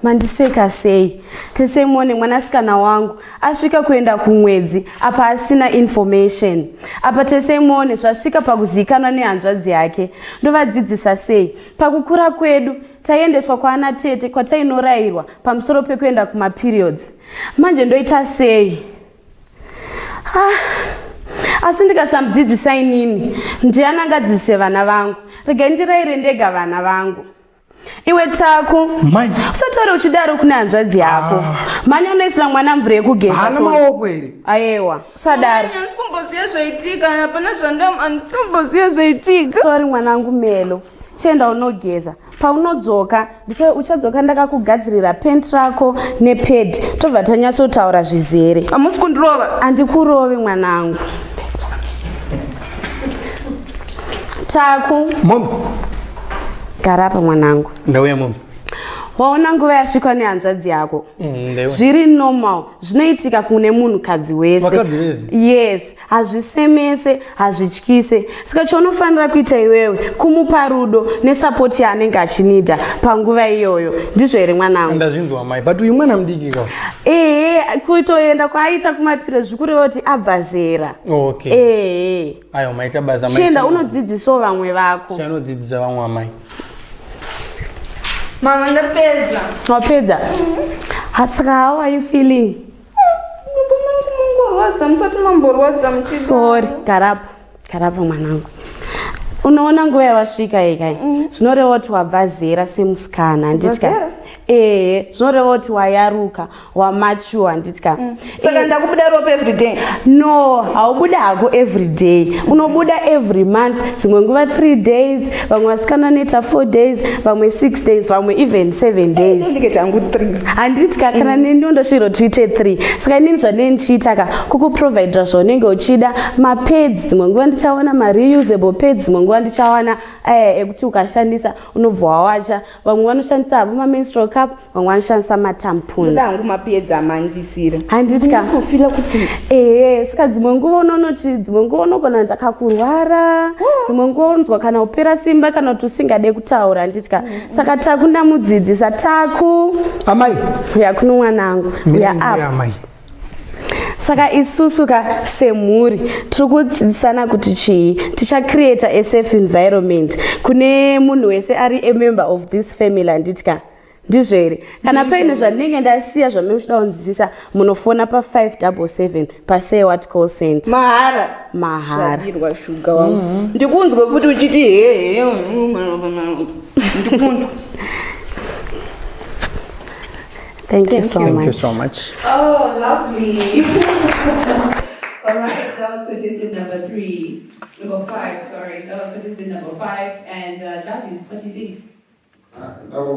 mandiseka sei. Tese muone mwanasikana wangu asvika kuenda kumwedzi apa asina information. Apa tese muone zvasvika pakuzikanwa nehanzvadzi yake. Ndovadzidzisa sei. Pakukura kwedu taiendeswa kwaana tete kwatainorayirwa pamusoro pekuenda kumaperiods. Manje ndoita sei? Asi ndikasamudzidzisa inini ndiani angadzidzise vana vangu. Regai ndirayire ndega vana vangu. Iwe Taku, usataure uchidaro kuna hanzvadzi yako. Manya unoisira mwana mvura yekugeza. Hana maoko here. Aiwa, usadaro. Handisikumboziya zvaitika, hapana handisikumboziya zvaitika. Sorry mwanangu Melo. Chenda unogeza. Paunodzoka, uchadzoka ndakakugadzirira pen rako nepad. Tobva tanyatsotaura zvizere. Hamusi kundirova? Handikurovi mwanangu. Taku. Moms. Garapa mwanangu. Ndauya moms. Waona nguva yasvika nehanzvadzi yako. Zviri normal. Zvinoitika kune munhukadzi wese. Yes. Hazvisemese, hazvityise. Saka chaunofanira kuita iwewe kumupa rudo nesapoti yaanenge achinida panguva iyoyo. Ndizvo here mwanangu? Ndazvinzwa mai, but uyu mwana mudiki ka. Kutoenda kwaaita kumapiro zvikureva kuti abva zera. Okay. Ayo maita basa mai. Chienda unodzidzisawo vamwe vako. Chanodzidzisa vamwe amai. Mama ndapedza. Wapedza? Asaka, how are you feeling? Sorry, garapa mwanangu. Unoona nguva yawasvika ikai. Zvinoreva kuti wabva zera semusikana handitya. Zvinoreva kuti wayaruka, wamachua handitya. Saka ndakubuda ropa every day? No, haubuda hako every day. Unobuda every month. Dzimwe nguva 3 days, vamwe vasikana vanoita 4 days, vamwe 6 days, vamwe even 7 days. Ndiketi hangu 3. Handitya kana neni ndondosviro tuite 3. Saka inini zvanei ndichiitaka kukuprovidera zvaunenge uchida. Mapads dzimwe nguva ndichaona ma-reusable pads dzimwe nguva ndichawana ekuti ukashandisa unobva wawacha. Vamwe vanoshandisa havo ma-menstrual cup, vamwe vanoshandisa ma-tampons. Ndangu mapads amandisira. Handitya. Ndinofila kuti saka dzimwe nguva unonoti dzimwe nguva unogona ndakakurwara. Dzimwe nguva unonzwa kana upera simba kana kuti usingade kutaura handitya. Saka Taku ndamudzidzisa. Taku. Amai. Uya kuno mwanangu. Uya apa. Amai. Saka isusuka semhuri tiri kudzidzisana kuti chii tichacreata a safe environment kune munhu wese ari a member of this family handitya. ndizvere kana paine zvandinenge ndasiya zvamene muchida kunzwisisa munofona pa577 pasewat call center mahara zvadirwa shuga wangu ndikunzwe futi uchiti hehe ndikunzwe. Thank you so much. Thank you so much. Oh, lovely. All right, that was contestant number 5, sorry. That was contestant number 5. And judges, what do you think? You're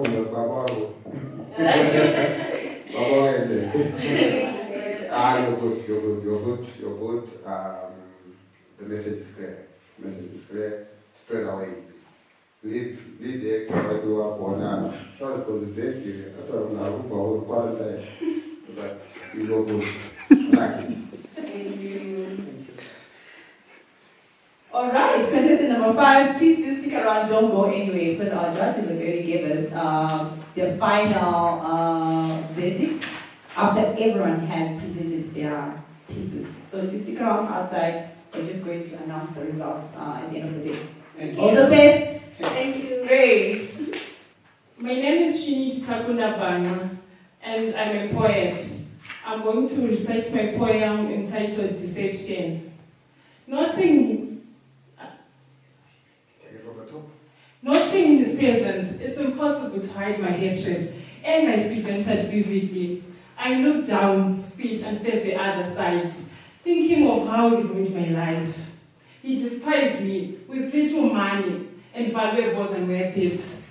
good. The message is clear. Straight away. Lead the extra do up on first positive. I thought I'm not going qualify, but you look good. Like it. Thank you. All right, contestant number 5, please do stick around. Don't go anywhere because our judges are going to give us their final verdict after everyone has presented their pieces. So just stick around outside. We're just going to announce the results at the end of the day. All the best. Thank you. Great. My name is Shinit Takunda Banga, and I'm a poet. I'm going to recite my poem entitled Deception. Noting in his presence, it's impossible to hide my hatred, and I presented vividly. I looked down, spit, and faced the other side, thinking of how he ruined my life. He despised me with little money and valuables and worth it.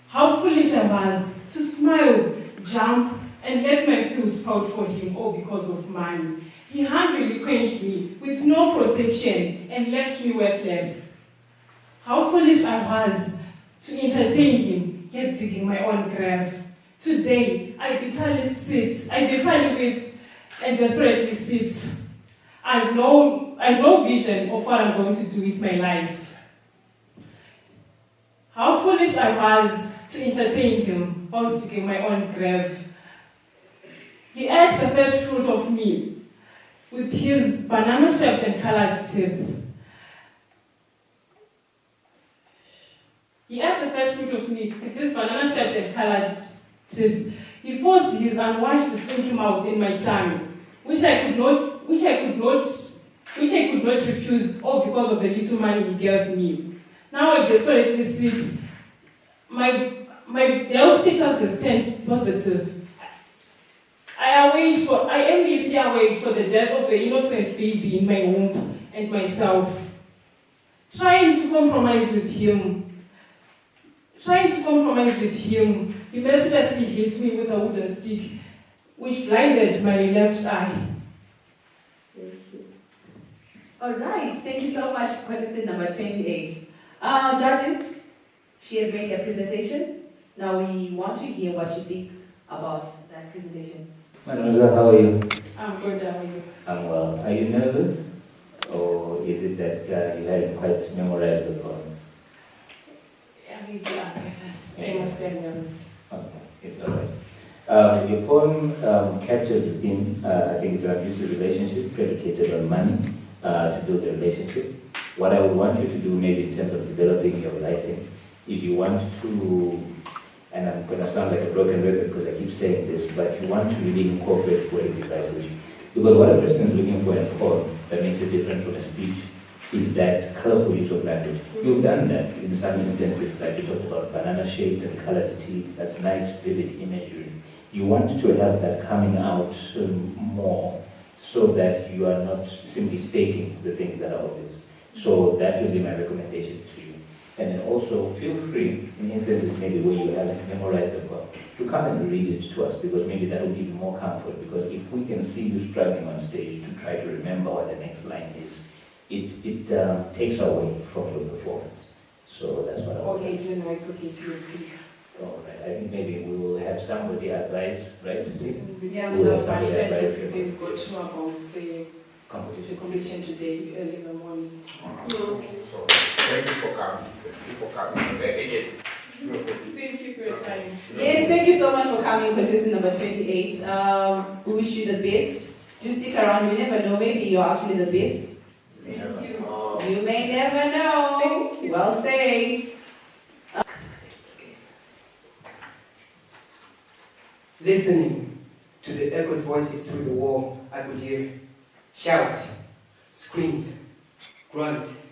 How foolish I was to smile, jump, and let my feels spout for him, all because of money. He hungrily quenched me with no protection and left me worthless. How foolish I was to entertain him, yet digging my own grave. Today, I bitterly weep and desperately sit. I've no vision of what I'm going to do with my life. How foolish I was to entertain him whilst digging my own grave. He ate the first fruit of me with his banana-shaped and colored tip. He ate the first fruit of me with his banana-shaped and colored tip. He forced his unwashed stinky mouth in my tongue, which I could not refuse, all because of the little money he gave me. Now I desperately sit. My health status has turned positive. I endlessly await for the death of the innocent baby in my womb and myself. Trying to compromise with him, he mercilessly hit me with a wooden stick, which blinded my left eye. Thank you. All right, thank you so much. Contestant number 28. Judges, she has made her presentation. Now we want to hear what you think about that presentation. Mademoiselle, how are you? I'm good, how are you? I'm well. Are you nervous? Or is it that you hadn't quite memorized the poem? I must say nervous. Okay, it's all right. Your poem captures the theme, I think it's an abusive relationship predicated on money to build a relationship. What I would want you to do, maybe in terms of developing your writing, if you want to, and I'm going to sound like a broken record because I keep saying this, but you want to really incorporate poetic devices. Because what a person is looking for in a poem that makes it different from a speech is that colorful use of language. You've done that in some instances, like you talked about banana-shaped and colored teeth. That's nice, vivid imagery. You want to have that coming out more so that you are not simply stating the things that are obvious. So that will be my recommendation to you. And then also feel free, in instances maybe where you haven't memorized the poem, to come and read it to us, because maybe that will give you more comfort. Because if we can see you struggling on stage to try to remember what the next line is, it takes away from your performance. So that's what I want. Okay, Jen, it's okay to speak. All right. I think maybe we will have somebody advise, right? Yeah, we'll have somebody advise you. We've got to know about the competition today, early in the morning. Okay. So thank you for coming. Thank you for your time. Yes, thank you so much for coming, contestant number 28. We wish you the best. Just stick around, you never know, maybe you're actually the best. Thank you. You may never know. Well said. Listening to the echoed voices through the wall, I could hear shouts, screams, grunts,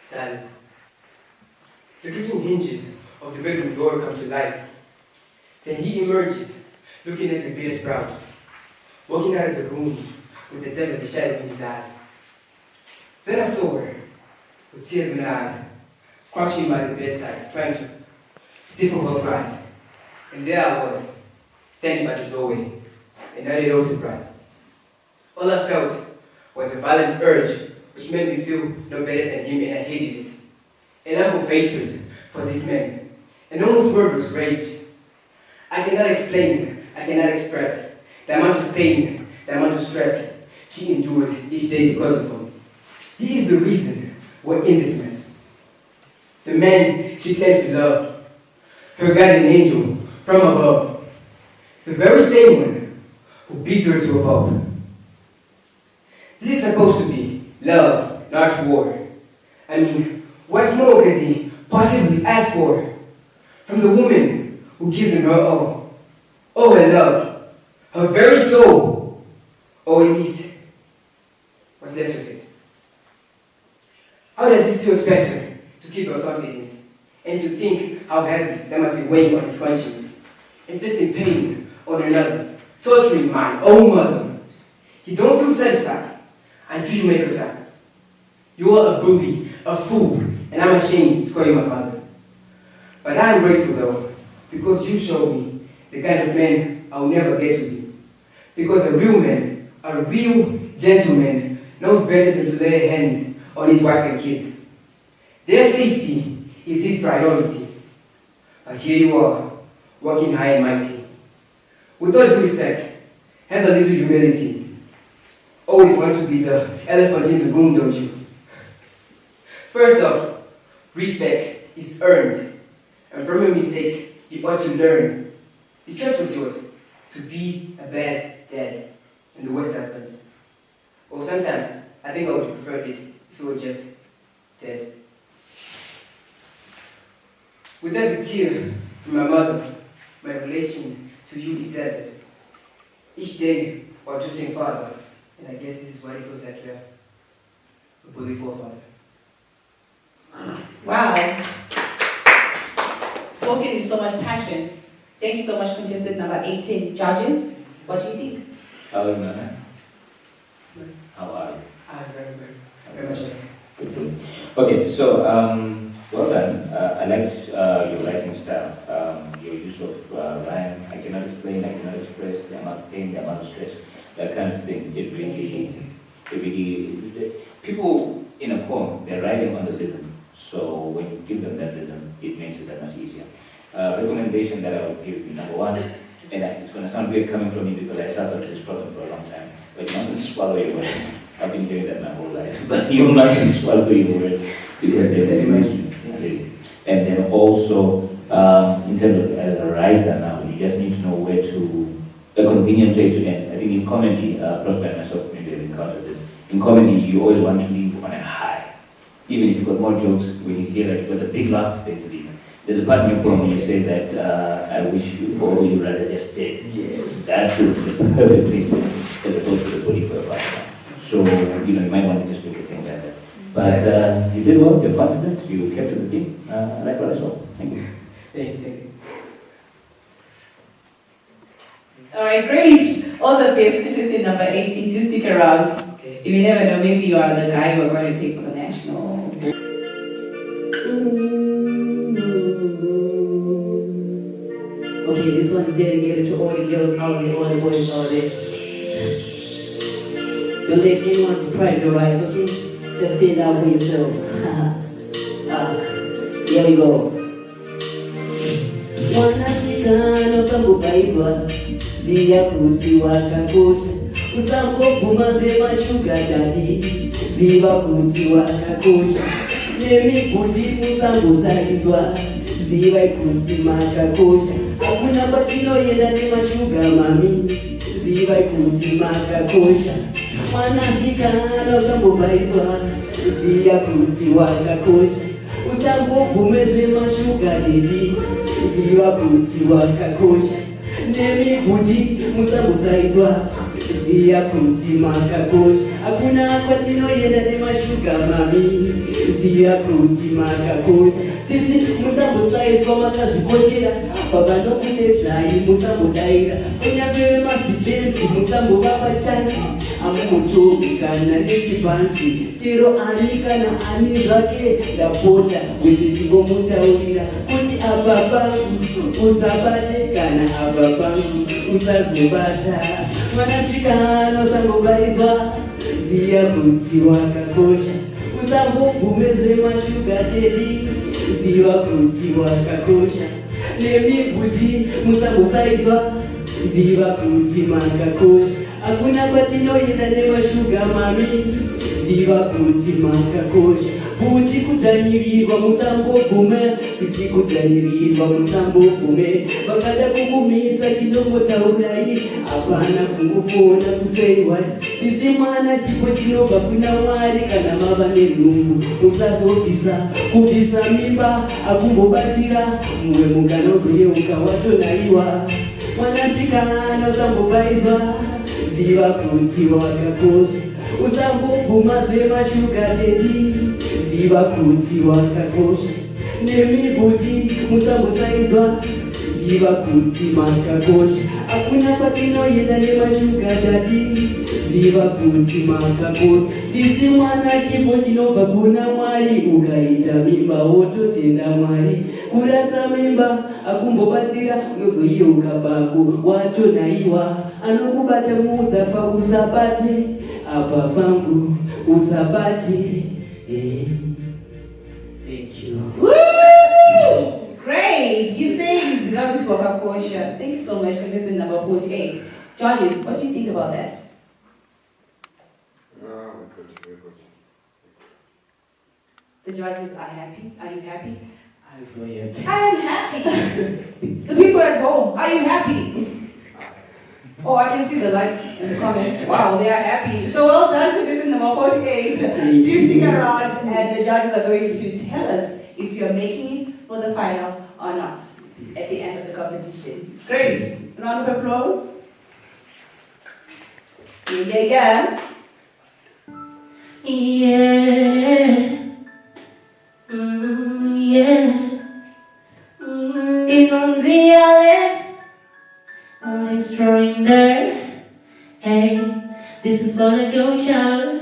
silence. The creaking hinges of the bedroom door come to life. Then he emerges, looking every bit as proud, walking out of the room with the deadly shadow in his eyes. Then I saw her, with tears in her eyes, crouching by the bedside, trying to stifle her cries. And there I was, standing by the doorway, and not at all surprised. All I felt was a violent urge, which made me feel no better than him, and I hated it. An amp of hatred for this man, an almost murderous rage. I cannot explain, I cannot express the amount of pain, the amount of stress she endures each day because of him. He is the reason we're in this mess. The man she claims to love, her guardian angel from above, the very same one who beats her to a pulp. This is supposed to be love, not war. I mean, what more could he possibly ask for from the woman who gives him her all? Oh, her love, her very soul, or at least what's left of it. How does he still expect her to keep her confidence and to think how heavy that must be weighing on his conscience, inflicting pain on another, torturing my own mother? You don't feel satisfied until you make her suffer. You are a bully, a fool, and I'm ashamed to call you my father. But I am grateful though, because you showed me the kind of man I'll never get to be. Because a real man, a real gentleman, knows better than to lay a hand on his wife and kids. Their safety is his priority. But here you are, walking high and mighty. With all due respect, have a little humility. Always want to be the elephant in the room, don't you? First off, respect is earned, and from your mistakes, you ought to learn. The choice was yours, to be a bad dad and the worst husband. Or sometimes, I think I would have preferred it if you were just dead. With every tear from my mother, my relation to you is severed. Each day, while drifting farther, and I guess this is what it feels like to have a bully forefather. Wow. Spoken with so much passion. Thank you so much, contestant number 18. Judges, what do you think? Hello, man. How are you? I'm very much nice. Good. Okay, so, well done. I liked your writing style, your use of rhyme. I cannot explain, I cannot express the amount of pain, the amount of stress, that kind of thing. It really, people in a poem, they're writing on the rhythm. So when you give them that rhythm, it makes it that much easier. Recommendation that I would give you, number one, and it's going to sound weird coming from me because I suffered with this problem for a long time, but you mustn't swallow your words. I've been doing that my whole life, but you mustn't swallow your words because they're very emotional. And then also, in terms of as a writer now, you just need to know where to, a convenient place to end. I think in comedy, Prosper and myself maybe have encountered this. In comedy, you always want to leave on a high. Even if you've got more jokes, when you hear that you've got a big laugh, then you leave. There's a part in your poem when you say that I wish you, or you rather just dead. Yes. That's the perfect place to end, as opposed to the body for a partner. So, you might want to just look at things like that. But you did well, you're confident, you kept to the theme. I like what I saw. Thank you. Thank you. All right, great. All the best. Contestant number 18, do stick around. Okay. You never know, maybe you are the guy we're going to take for the national. Okay, this one is dedicated to all the girls out there, all the boys out there. Don't let anyone deprive your rights, okay? Just stand out for yourself. Here we go. Wanasikana usambukaizwa ziya kuti wakakosha usamboguma zvemashuga dadi ziva kuti wakakosha nemiguti musambosaizwa ziva kuti makakosha hakuna kwatinoenda nemashuga mami ziva kuti makakosha mwanasikana usambokaizwa ziya kuti wakakosha usambogume zvemashuga dedi ziva kuti wakakosha nemigudi musambosaizwa ziya kuti makakosha hakuna kwatinoenda nemashuga mami ziya kuti makakosha sisi musambosaizwa makazvikoshera pavanokudedzai musambodaira kunyange vemazibhenzi musambovapa chansi amumutogana nechipanzi chero ani kana ani zvake ndapota kuti chingomutaurira kuti apa pangu usabate kana apa pangu usazobata mwanasikana usambobaidzwa ziya kuti wakakosha usambogume zvemashuga dedi ziva kuti wakakosha nemibudi musambosaidzwa ziva kuti makakosha hakuna kwatinoenda nemashuga mami ziva kuti makakosha kuti kudzvanyirirwa musambogume sisi kudzvanyirirwa musambogume vakada kukumisa chinongotaurai hapana kungofona kuseiwa sisi mwana chipo chinobva kuna mwari kana mava nenhumbu musazobvisa kubvisa mimba akumbobatsira mumwe mukanozoyeuka watonaiwa mwanasikana usambobaizwa ziva kuti wakakosha usamboguma zvemashuga dedi ziva kuti wakakosha nemibudi musambosaizwa ziva kuti makakosha hakuna kwatinoenda nemashuga dadi ziva kuti makakosha sisi mwana chipo chinobva kuna mwari ukaita mimba wototenda mwari kurasa mimba akumbobatsira unozoiyeuka bako watonaiwa anokubata muudza pausabate apa pangu usabate Thank you. Woo! Great! You say Ziva kuti wakakosha. Thank you so much, contestant number 48. Judges, what do you think about that? The judges are happy. Are you happy? I'm so happy. I am happy. The people at home, are you happy? Oh, I can see the likes in the comments. Wow, they are happy. So well done, contestant number 48. Do stick around and the judges are going to tell us if you're making it for the finals or not at the end of the competition. Great. Round of applause. Yeah. Extraordinary. Hey, this is for the girl child.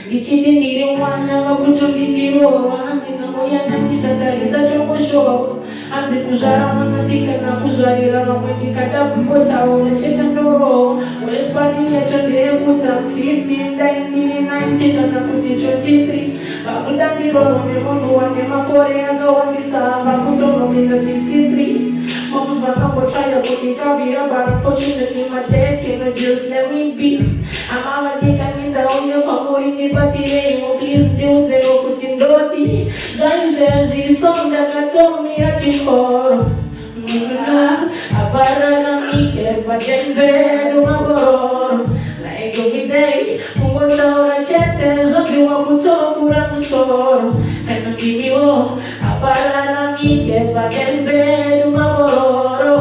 Ndichiti mwana wakutonditirowa hanzi nangoyananisatarisa chongoshowa hanzi kuzvara mwanasikana kuzvarira vamwe ndikada kumbotaura chete ndorowa wespati yacho ndeyekuti 15 dai ndiri 19 kana kuti 23 vakuda ndiroro nemunhu wane makore akawandisa vakutonomira 63 Moms vakangotshaya kundikavira but unfortunately my dad cannot just let me be amavadika nindaonye kwamuri ndipatiremo please ndiudzero kuti ndodi zvaizvezvisonda katomira chikoro apararamike patemberu mabororo naigomidei kungotaura chete zvodziwa kutokura musoro kanondimiwo apararamike patemberu mabororo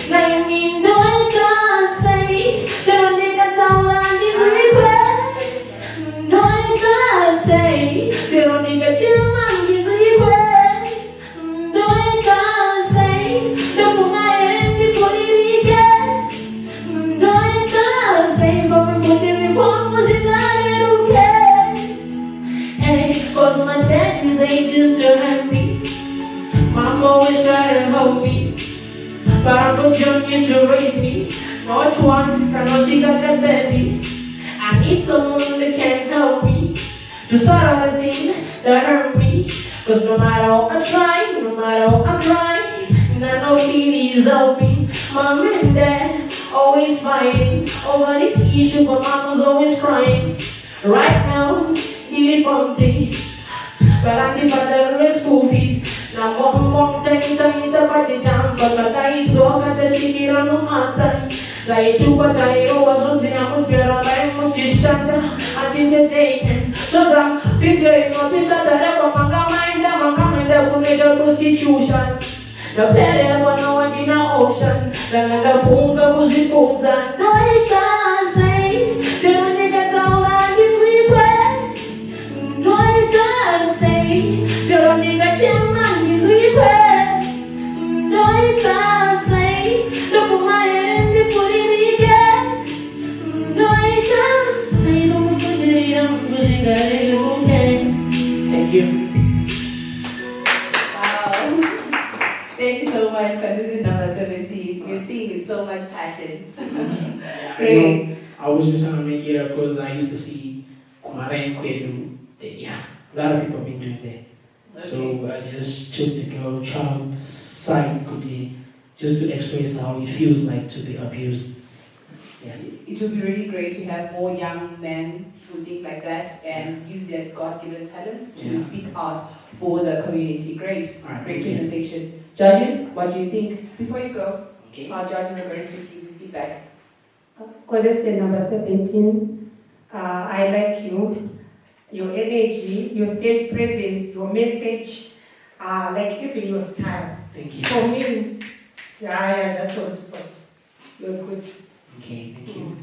naiminoitasei terondikataura ndiziwe ndoitasei terondikachema ndiziwe ndoitasei ndofungaendifoirike ndoitasei vamekundimikwamo zvinareruke cause my dad is they just to hurt me mom always try to help me but Uncle John used to rape me not once, I know she got that baby. I need someone that can help me to sort out the things that hurt me. Cause no matter how I try, no matter how I try, and I know he is helping. Mom and dad always fighting over this issue, but mom was always crying. Right now, need it from me, but I need my school fees. Now mom takita pati jamba, but I talk at the shikira no matter. Zaichupa tairo wazunzi ya mutgera bai Tishata, Atintending, Sosa, Picture, Pisata, Manga, Kumeja prostitution. The better one no in the ocean, the funga kuzifunza. No itasei, chero nigga taura nizikwe. No itasei, chero nigga chema nizikwe. No itasei, look my head in the fully. No itasei, look at the young music. Thank you. Thank you so much, contestant number 17. You're seeing with so much passion. Great. I was just trying to make it up because I used to see Kumara and Kwedu. Yeah, a lot of people have been doing that. Okay. So I just took the girl child side just to express how it feels like to be abused. Yeah. It would be really great to have more young men who think like that and use their God-given talents to speak out for the community. Great, great presentation. Judges, what do you think? Before you go, our judges are going to give you feedback. Contestant number 17, I like you, your energy, your stage presence, your message, like even your style. Thank you. For me, yeah, just on spot. You're good. Okay, thank you.